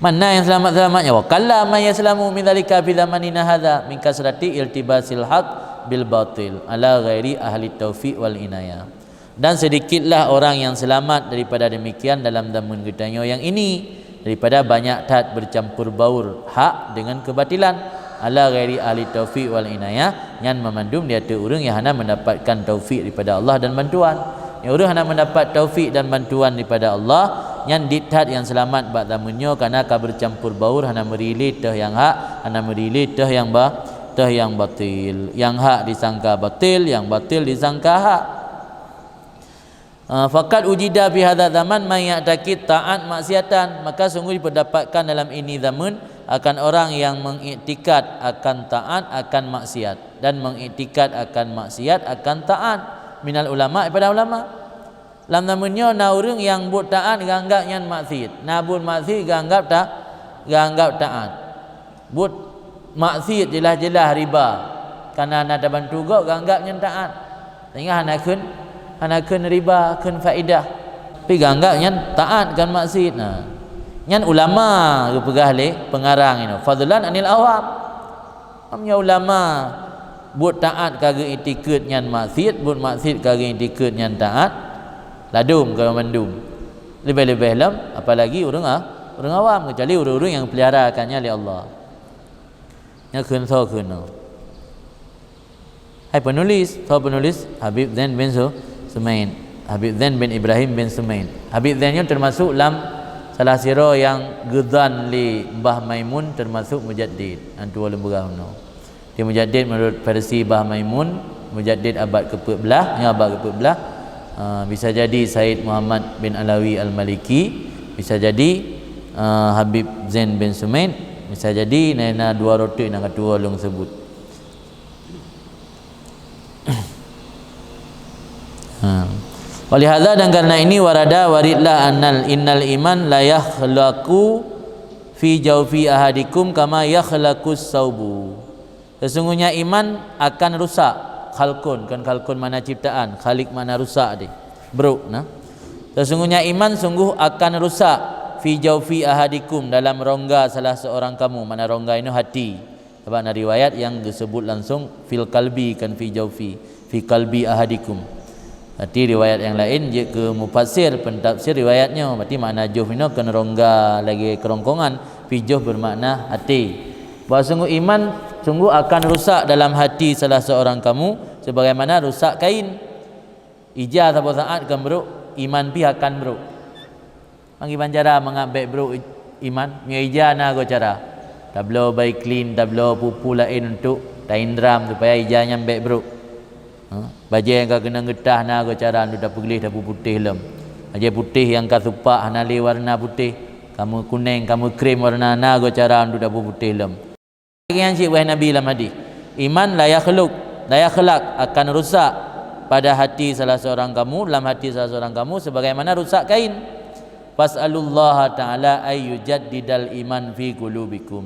Mana yang selamat-selamatnya? Wa kalla ma yaslamu min dzalika fi zamanina hadza min kasrati iltibasil haq bil batil ala ghairi ahli taufiq wal inayah. Dan sedikitlah orang yang selamat daripada demikian dalam zaman kita yang ini, daripada banyak tat bercampur baur hak dengan kebatilan, ala ghairi ahli taufiq wal inayah, yang memandum dia tu orang yang hanya mendapatkan taufik daripada Allah dan bantuan. Yang orang hanya mendapat taufik dan bantuan daripada Allah, yang ditat yang selamat bak zamannya kerana akan bercampur baur hanya merilih teh yang hak, hanya merilih teh yang batil. Yang hak disangka batil, yang batil disangka hak. Fakat ujida fi hadza zaman man ya'taqid ta'at maksiatan, maka sungguh didapatkan dalam ini zaman akan orang yang mengiktikad akan taat akan maksiat, dan mengiktikad akan maksiat akan taat minal ulama daripada ulama. Dalam zamannya na orang yang buat taat ganggap yang maksiat, na buat maksiat ganggap taat. Buat maksiat jelas-jelas riba, karena nak bantu gak ganggap yang taat. Sehingga hanakeun riba keun faedah. Tapi ganggap yang taat kan maksiat. Nah, yang ulama pegah le pengarang ini fadlan anil awam. Amnya ulama buat taat kagak itikad yang maksiat, buat maksiat kagak itikad yang taat, ladum ke mandum. Lebih-lebih lam apalagi orang awam, kecuali orang-orang yang peliharakannya oleh Allah. Yang keun hai penulis Habib Zain bin Sumain, Habib Zain bin Ibrahim bin Sumain. Habib Zain yang termasuk lam salah siro yang gedan li Mbah Maimun, termasuk mujaddid antua lembaga uno. Dia mujaddid menurut versi Mbah Maimun, mujaddid abad ke-14, bisa jadi Said Muhammad bin Alawi Al-Maliki, bisa jadi Habib Zain bin Sumain, bisa jadi nena dua roti nak ketua long sebut. Oleh hadza, dan karena ini waridlah innal iman la yakhlaqu fi jawfi ahadikum kama yakhlaqus saubu. Sesungguhnya iman akan rusak, khalqun mana ciptaan, khalik mana rusak dia. Bro, nah. Sesungguhnya iman sungguh akan rusak fi jawfi ahadikum, dalam rongga salah seorang kamu. Mana rongga ini hati. Sebab ada riwayat yang disebut langsung fil kalbi, kan fi jawfi, fi kalbi ahadikum. Berarti riwayat yang lain je ke mufassir, pentafsir riwayatnya berarti makna juh ini kena rongga lagi kerongkongan, fijuh bermakna hati. Bahawa sungguh iman sungguh akan rusak dalam hati salah seorang kamu sebagaimana rusak kain. Ija satu saat kan bro, iman pi akan bro. Panggil bancara mengambil bro iman, punya ija na go cara. Tablo by clean, tablo pupu lain untuk tain drum supaya ijanya ambek bro. Baju yang kau kena getah na kau cara anda dah pegilih dah putih lem. Baju putih yang kau supak hanali warna putih, kamu kuning, kamu krim warna na kau cara anda dah putih lem. Yang cik wahai Nabi lam hadis, iman la yakhlaq akan rusak pada hati salah seorang kamu, dalam hati salah seorang kamu sebagaimana rusak kain. Fas'alullah ta'ala ayyujaddidal iman fi qulubikum.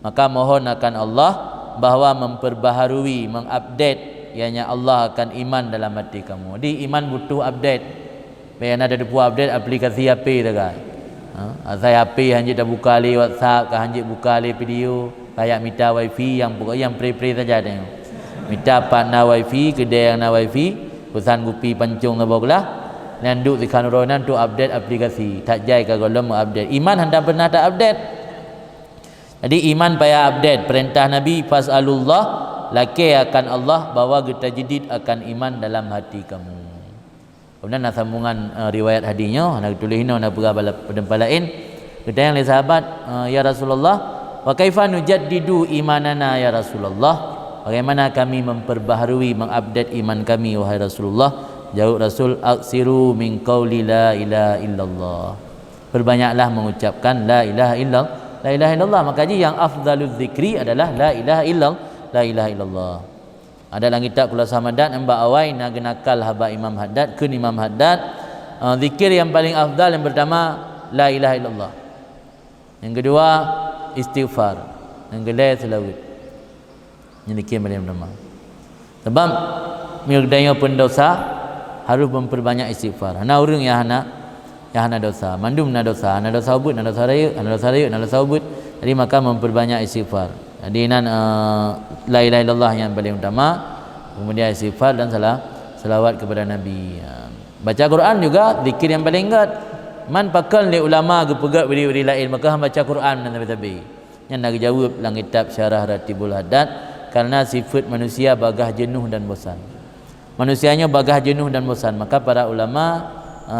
Maka mohon akan Allah bahawa memperbaharui, mengupdate, ianya Allah akan iman dalam hati kamu. Jadi iman butuh update. Bayana ada buat update aplikasi HP dah kan. Saya HP hanya dah buka li WhatsApp, kah hanya buka li video, kayak minta wifi yang pokok yang pre saja dah. Minta partner wifi, kedai yang na wifi, pesan gupi pancung na baglah. Nanduk di kanuronan tu update aplikasi. Tak jai ka golom update. Iman hendak pernah tak update. Jadi iman payah update. Perintah Nabi fas'alullah laki akan Allah bahawa kita jadid akan iman dalam hati kamu. Kemudian nak sambungan riwayat hadisnya, nak tulis ini nak berapa pedempal lain. Kita yang lihat sahabat, ya Rasulullah, wa kaifa nujaddidu imanana ya Rasulullah? Bagaimana kami memperbaharui, mengupdate iman kami wahai Rasulullah? Jawab Rasul, aksiru min qauli la ilaha illallah. Perbanyaklah mengucapkan la ilaha illallah. Maka yang afdalul zikri adalah la ilaha illallah. La ilaha illallah. Ada dalam kitab Kula Samadat amba awai na genakal haba Imam Haddad kun Imam Haddad zikir yang paling afdal yang pertama la ilaha illallah. Yang kedua istighfar. Yang kedua selawat. Yang zikir paling pertama. Sebab mirdanya pendosa harus memperbanyak istighfar. Hana urang ya hana dosa, mandum na dosa, hana dosa ubud, hana dosa raya, hana dosa raya, hana dosa ubud. Jadi maka memperbanyak istighfar. Jadi la ilaha illallah yang paling utama, kemudian istighfar dan salawat kepada Nabi. Baca Quran juga zikir yang paling ingat. Man pakal li ulama ge pegat wiri-wiri lain maka baca Quran dan tabi-tabi. Yang nak jawab dalam kitab Syarah Ratibul Haddad, karena sifat manusia bagah jenuh dan bosan. Manusianya bagah jenuh dan bosan, maka para ulama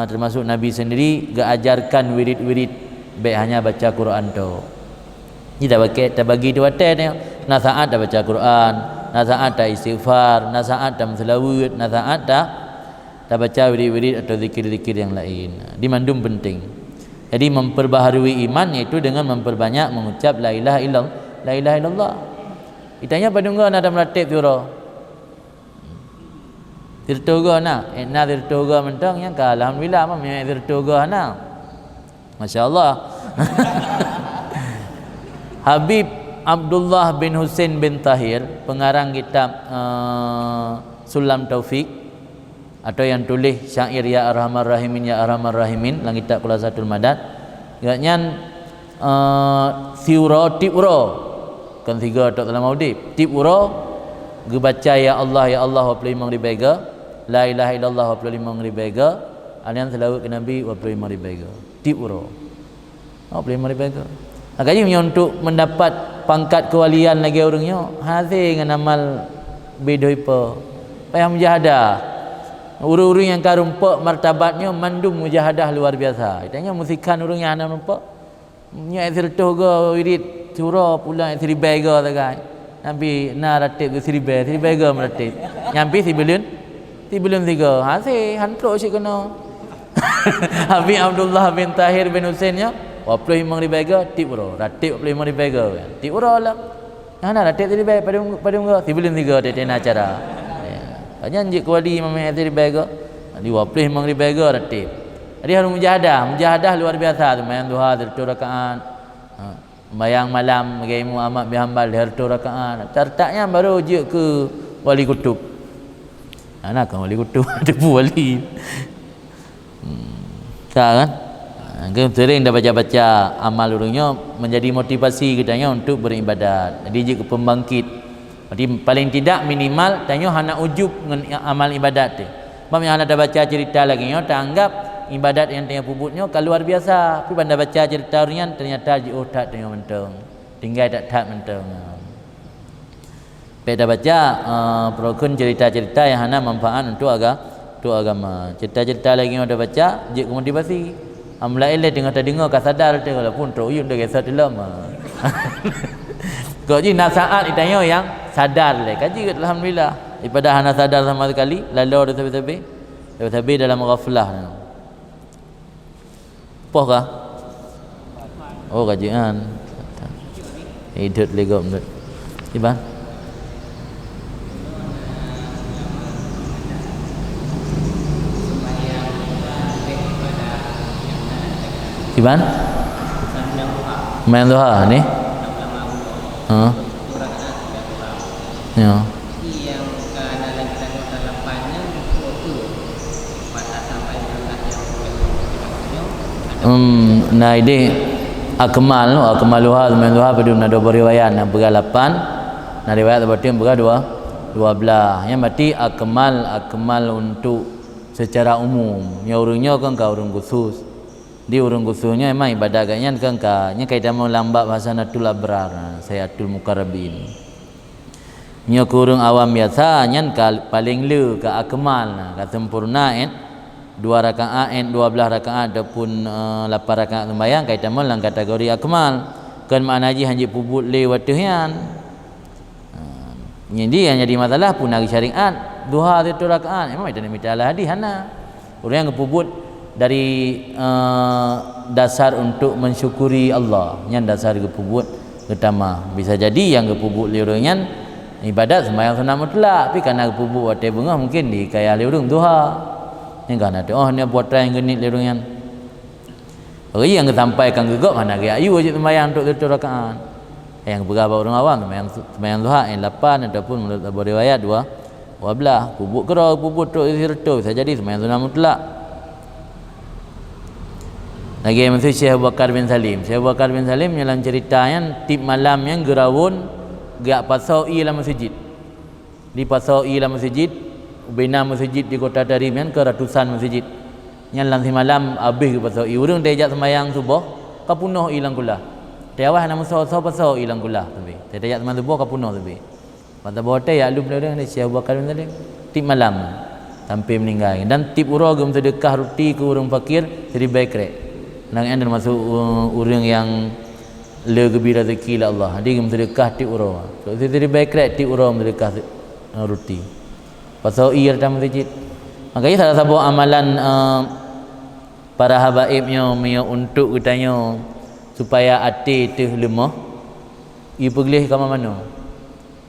termasuk Nabi sendiri ajarkan wirid-wirid baik hanya baca Quran tu. Kita bagi dua ten na saat dah baca Quran, na saat dah istighfar, na saat dah selawat, na saat dah baca wirid-wirid atau zikir-zikir yang lain. Di mandum penting. Jadi memperbaharui iman iaitu dengan memperbanyak mengucap la ilaha illallah. Itanya padungga na ada melatih surah. Tirtoga na tirtoga mentang yang ka alhamdulillah mah tirtoga na. Masya-Allah. Habib Abdullah bin Husain bin Tahir, pengarang kitab Sulam Taufik atau yang tulis syair ya arhamar rahimin ya arhamar rahimin dalam kitab Khulasatul Madad, katanya siura tibura kan tiga tok dalam audit tibura gebaca ya Allah 25 ribu la ilaha illallah 25 ribu alian selawat ke Nabi 25 ribu tibura 25 ribu. Makanya untuk mendapat pangkat kewalian lagi orangnya hasil dengan amal bedoipa payah mujahadah. Urang-urang yang karumpak martabatnya mandum mujahadah luar biasa. Itanya musikan urang yang hana nampak nya sertoh ga wirid surah pula seribai ga tagai. Nabi na ratib ke seribai ga meratib. Nyampi si bilun 3. Hasil hantruk sik kena. Habib Abdullah bin Tahir bin Husainnya 25 ribu tip bro, ratib 25 ribu tip bro lah. Nah ratib tadi baik pada enggak tibulin 3 dia acara. Banyak anjik kuali Imam Hadir ribu di 25 ribu ratib. Jadi harus mujahadah luar biasa tu, main duha 2 rakaat. Bayang malam bagi Muhammad bin Hanbal 2 rakaat. Tartaknya baru je ke wali kutub. Anak kan wali kutub tepu wali. Kan? Sering dah baca-baca amal urangnya menjadi motivasi katanya untuk beribadat. Jadi jika pembangkit. Jadi paling tidak minimal tanya hana ujub dengan amal ibadat tu. Sebab yang anda baca cerita lagi nya tak anggap ibadat yang tengah pubutnya kalau luar biasa. Tapi anda baca cerita urangnya ternyata tak tengah mentang. Tinggal tak mentang. Pada baca perokun cerita-cerita yang hana manfaat untuk agama. Cerita-cerita lagi yang anda baca jika motivasi. Amlail tengah terdengar ka sadar tu walaupun teruyun dah kisah dalam. Kau ji nasihat itanya yang sadar le. Kaji alhamdulillah. Daripada hana sadar sama sekali lalu dah tepi dalam ghaflah. Apa kah? Oh kajian. Hidup lego menurut. Iban. Iban? Main duha ni? Ya. Yang dalam kita lapannya itu pada sampai nah ini akmal duha main duha pada ada riwayat nak beralapan. Nah riwayat berarti berapa 12. Yang berarti akmal untuk secara umum. Yang urangnya kan ka urang khusus. Di urang khususnya memang ibadah agaknya kan nya kaitan mau lambat bahasa natul abrar sayatul mukarrabin. Nya kurang awam biasa nya paling le ke akmal ka sempurna 2 rakaat 12 rakaat ataupun 8 rakaat sembahyang kaitan mau dalam kategori akmal. Kan makna haji hanji pubut le watehyan. Jadi yang jadi masalah pun hari syariat duha 1 rakaat memang ada mitalah hadis hana. Orang yang kepubut dari dasar untuk mensyukuri Allah yang dasar kepubut pertama bisa jadi yang kepubut liurangnya ibadat sembahyang sunat mutlak, tapi kerana pupuk watai bunga mungkin di kaya lirung duha. Ni kan ada ni buat try genit lirung yang hari yang kesampaikan gegak mana dia ayu je sembahyang untuk 7 rakaat. Yang beberapa orang awam sembahyang duha yang 8 ataupun menurut Abu riwayat 12 pupuk kera pupuk tok sirto bisa jadi sembahyang sunat mutlak. Lagi masih Syekh Abu Bakar bin Salim. Syekh Abu Bakar bin Salim dalam ceritanya tip malam yang gerawun gak pasau i dalam masjid. Di pasau i dalam masjid, bina masjid di kota Tarim yang ke ratusan masjid. Yang dalam malam habis ke pasau i. Urang dia ajak sembahyang subuh, kapunuh ilang kula. Tiawah nama pasau pasau ilang kula tapi. Dia ajak sembahyang subuh kapunuh tapi. Pada bote ya lu beliau dengan Syekh Abu Bakar bin Salim. Tip malam sampai meninggal. Dan tip urang gem sedekah roti ke orang fakir jadi baik rek. Nang anda masuk orang yang le gembira rezeki lah Allah. Dia sedekah ti urang. So jadi baik rek ti urang sedekah roti. Pasal ia dalam masjid. Makanya salah satu amalan para habaibnya untuk katanya supaya hati tu lemah. Ia pergi ke mana?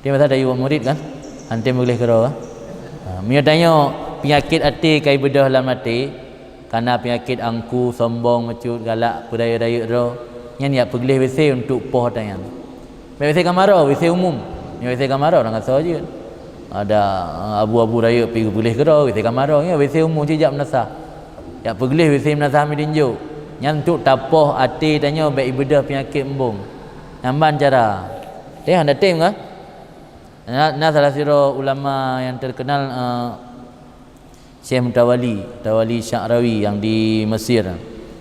Dia masa ada ibu murid kan? Antum pergi ke roh. Mia tanya penyakit hati kai bedah dalam hati. Karena penyakit angku, sombong, mecut, galak, berdaya-daya roh. Yang ni pergi WC untuk poh tanya. WC kamar, WC umum. Ni WC kamar orang kata saja. Ada abu-abu raya pergi ke roh, WC kamar, ya WC umum jejak menasah. Ya pergi WC menasah midinjo. Yang untuk tapoh hati tanya baik ibadah penyakit embung. Namban cara. Dia hendak tim kan? Nah salah satu ulama yang terkenal Syekh Mutawali Sya'rawi yang di Mesir.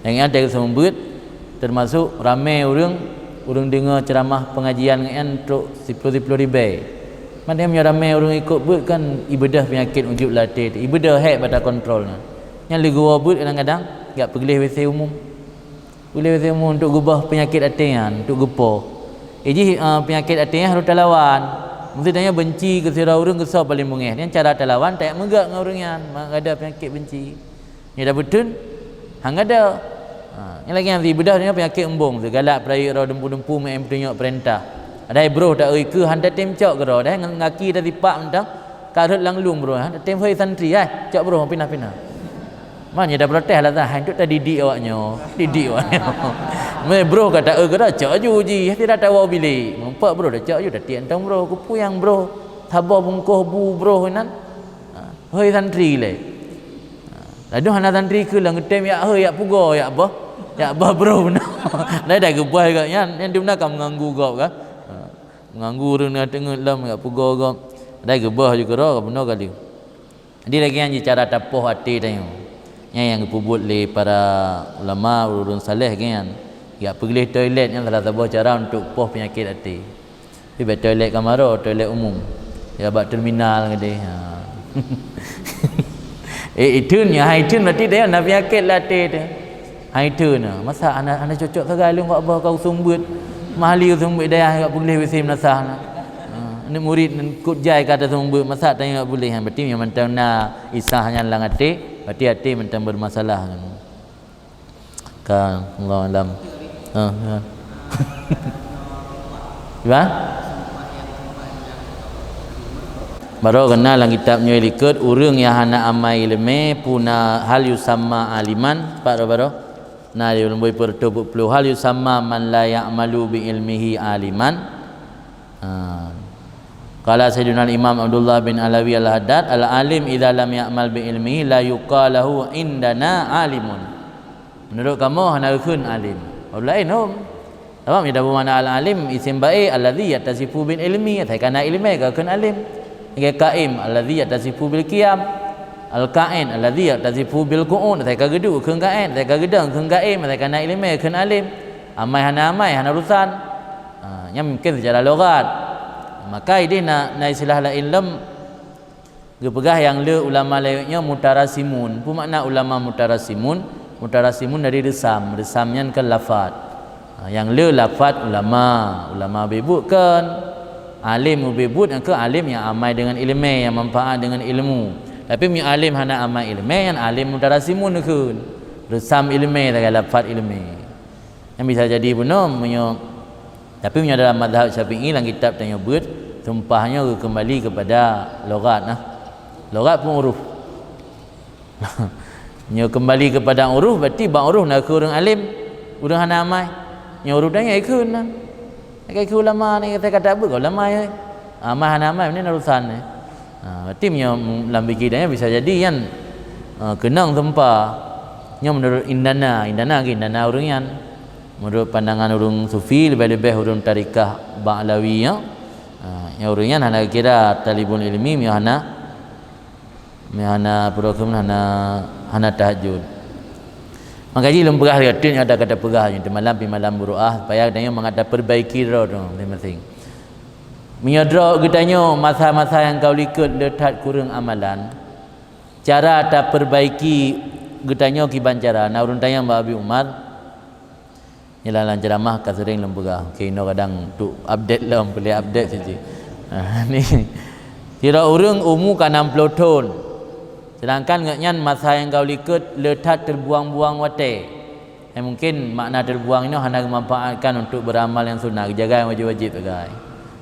Yang ada sembut termasuk ramai orang dengar ceramah pengajian untuk 10 ribu. Mana ramai orang ikut but kan ibadah penyakit wujud latih. Ibadah hak pada kontrolnya. Yang lagi gua but kadang-kadang enggak pergi WC umum. Boleh WC umum untuk gubah penyakit hatinya, untuk gepo. Penyakit hatinya harus terlawan. Mesti tanya benci ke sira orang kesal paling mungeh. Ni cara terlawan tak megak dengan orang yang ada penyakit benci. Ni dah betul. Hang ada. Yang lagi yang ibadah ni penyakit embung, segalak peraya ro dempu-dempu main tunjuk perintah. Ada bro tak ke handa tem cok ke ro dah ngaki dah tipak mentang karut langlung bro. Handa tem hoi santri cok bro pindah-pindah. Mana dah protes lah dah. Hang tu tadi didik awaknya. Didik awaknya. Me bro kata ke dah cok ju ji. Dia dah tahu bilik. Nampak bro dah cok ju dah tian tang bro. Ku puyang bro. Sabar bungkuh bu bro nan. Hoi santri le. Lalu hana santri ke lang tem ya hoi ya pugo ya apa? Ya apa bro nah. Dah gebah ke yang dia nak mengganggu kau kan. Mengganggu orang tengok lam ya pugo kau. Dah gebah juga ro benar kali. Jadi lagi yang cara tapoh hati tanya. Yang dipubut oleh para ulama urun saleh kan. Ya pergi toilet yang salah satu cara untuk poh penyakit hati. Tapi toilet kamar, toilet umum. Ya buat terminal ke dia. Itu berarti dia nak penyakit latih dia. Itu nah. Masa anak cocok sekali kau apa kau sumbut. Mahali sumbut dia enggak boleh WC menasah nah. Ni murid kut jai kata sumbut masa tanya enggak boleh. Berarti memang tanda isahnya lang hati. Hati-hati mentang bermasalah kan Allah alam. Gimana? Baru kenal dalam kitabnya likut urang yang hana amai ilmu puna hal yusamma aliman baru nah dia lebih pertubuk puluh hal yusamma man la ya'malu bi ilmihi aliman. Qala Sayyidina Imam Abdullah bin Alawi Al-Haddad al-alim idza lam ya'mal bi ilmihi la yuqalahu indana alimun. Menurut kamu hana kun alim. Lain Tamam dia bermakna al-alim isim baik alladhi yatasifu bil ilmi kana ilmi ka kun alim. Ngai qaim alladhi yatasifu bil qiyam. Al-qa'in alladhi yatasifu bil qu'ud ka gedu kun qa'in ka gedang kun qaim kana ilmi kun alim. Amai hana urusan. Yang mungkin secara logat. Maka ini nak istilah la ilm gepegah yang le ulama lainnya mutarasimun. Apa makna ulama mutarasimun? Mutarasimun dari resamnya ke lafaz. Yang le lafaz ulama bebutkan alim bebut yang ke alim yang amai dengan ilmu yang manfaat dengan ilmu. Tapi mi alim hana amai ilmu yang alim mutarasimun ke resam ilmu dengan lafaz ilmu. Yang bisa jadi benar tapi dalam mazhab Syafi'i dalam kitab tanya but tumpahnya kembali kepada logat nah. Logat pun huruf. Nya kembali kepada huruf berarti bang huruf nak ke orang alim, orang hana amai. Nya huruf dah ai kun nah. Kai ku ulama ni kata apa kau ulama ai. Amai hana amai ni urusan ni. Berarti nya dalam fikirnya bisa jadi kan kenang tempah. Nya menurut indana orang yang menurut pandangan orang sufi lebih-lebih orang tarikah Ba'lawi ya. Yang orang yang hana kira talibul ilmi mi hana program hana tahajud. Maka ji lem perah dia ada kata perah ni malam buruah supaya dia mengada perbaiki ro tu penting. Menyodro getanyo masa-masa yang kau ikut letak kurang amalan. Cara tak perbaiki getanyo kiban cara. Nah urun tanya Mbak Abi Umar. Nyalan ceramah ka sering lembegah. Kino kadang tu update lah boleh update saja. Ni kira urang umur ka 60 tahun. Sedangkan ngan masa yang kau ikut letak terbuang-buang wate. Mungkin makna terbuang ini hendak memanfaatkan untuk beramal yang sunnah, jaga yang wajib-wajib guys.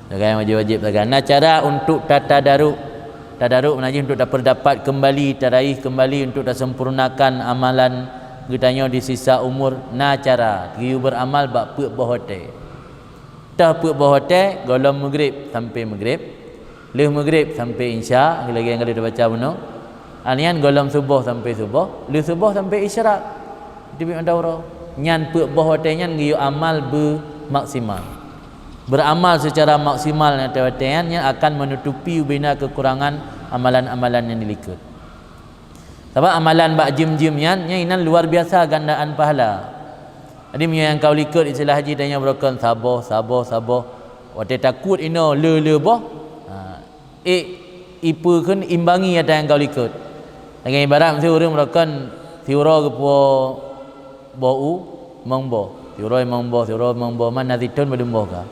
Jaga yang wajib-wajib guys. Nah cara untuk tadaruk menajih untuk dapat kembali taraih kembali untuk sempurnakan amalan getanyo di sisa umur. Nah cara giu beramal bak puak bohote. Dah puak bohote golong maghrib sampai maghrib. Leh maghrib sampai isya, lagi yang kali dah baca benar. Anian golong subuh sampai subuh, leh subuh sampai isyarat. Di daurah. Nyan puak bohote nyan giu amal maksimal. Beramal secara maksimal yang akan menutupi bina kekurangan amalan-amalan yang dilikut. Sebab amalan bak jim-jim yang inan luar biasa gandaan pahala. Jadi yang kau likut istilah haji tanya berokon sabar. Wate takut ino le boh. Ipukeun imbangi ada yang kau likut. Dengan ibarat mesti urang berokon tiura ke bau mongbo. Tiura mongbo man nazitun bedumboh ka.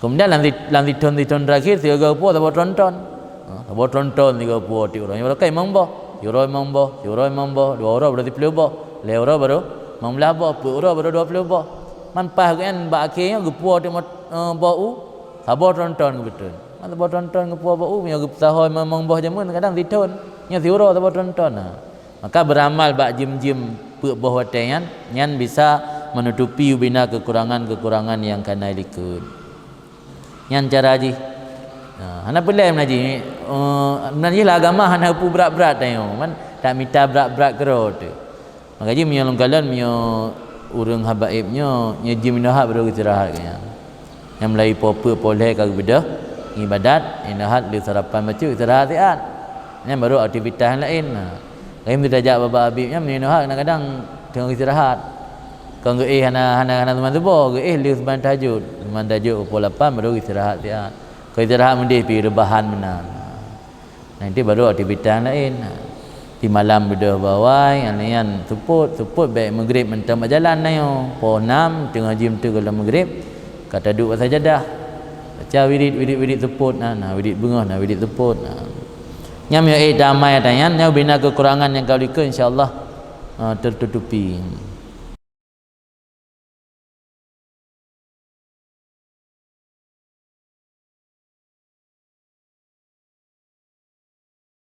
Kemudian lantiton terakhir 30 tabo tonton. Tabo tonton 30 tiura. Yang berokon mongbo. Tiura mongbo, dua orang berarti 10 boh. Le orang baru 15 boh, 10 orang baru 20 boh. Man pas kan bak akhirnya gepuo temo bau. Tabo tonton betul. Man tabo tonton gepuo bau punya gepsahoi mongbo jamun kadang ditun. Nya tiura tabo tonton. Maka beramal bak jim-jim puak boh watean nyan bisa menutupi bina kekurangan-kekurangan yang kana likut. Nyan cara haji. Hana pelai menaji. Menaji lah agama hana pu berat-berat tayo. Man tak minta berat-berat kero tu. Maka ji menyolong kalan menyo urang habaibnya nyeji minahat baru istirahat kaya. Yang mulai popo poleh ka bedah ibadat inahat di sarapan baca istirahat siat. Yang baru aktivitas lain. Kami minta ajak bapa habibnya minahat kadang-kadang tengok istirahat. Kau ge hana teman tu bo ge li sembahyang tahajud. Sembahyang tahajud pukul 8 baru istirahat siat. Kau istirahat mendih pi rebahan benar. Nanti baru aktivitas lain. Di malam bedah bawai anian support baik maghrib mentang berjalan nayo. Pukul 6 tengah jam tu kalau maghrib kata duduk sajadah. Baca wirid support nah wirid bengah nah wirid support nah. Nyam yo damai tayan nya bina kekurangan yang kau likut insyaallah tertutupi.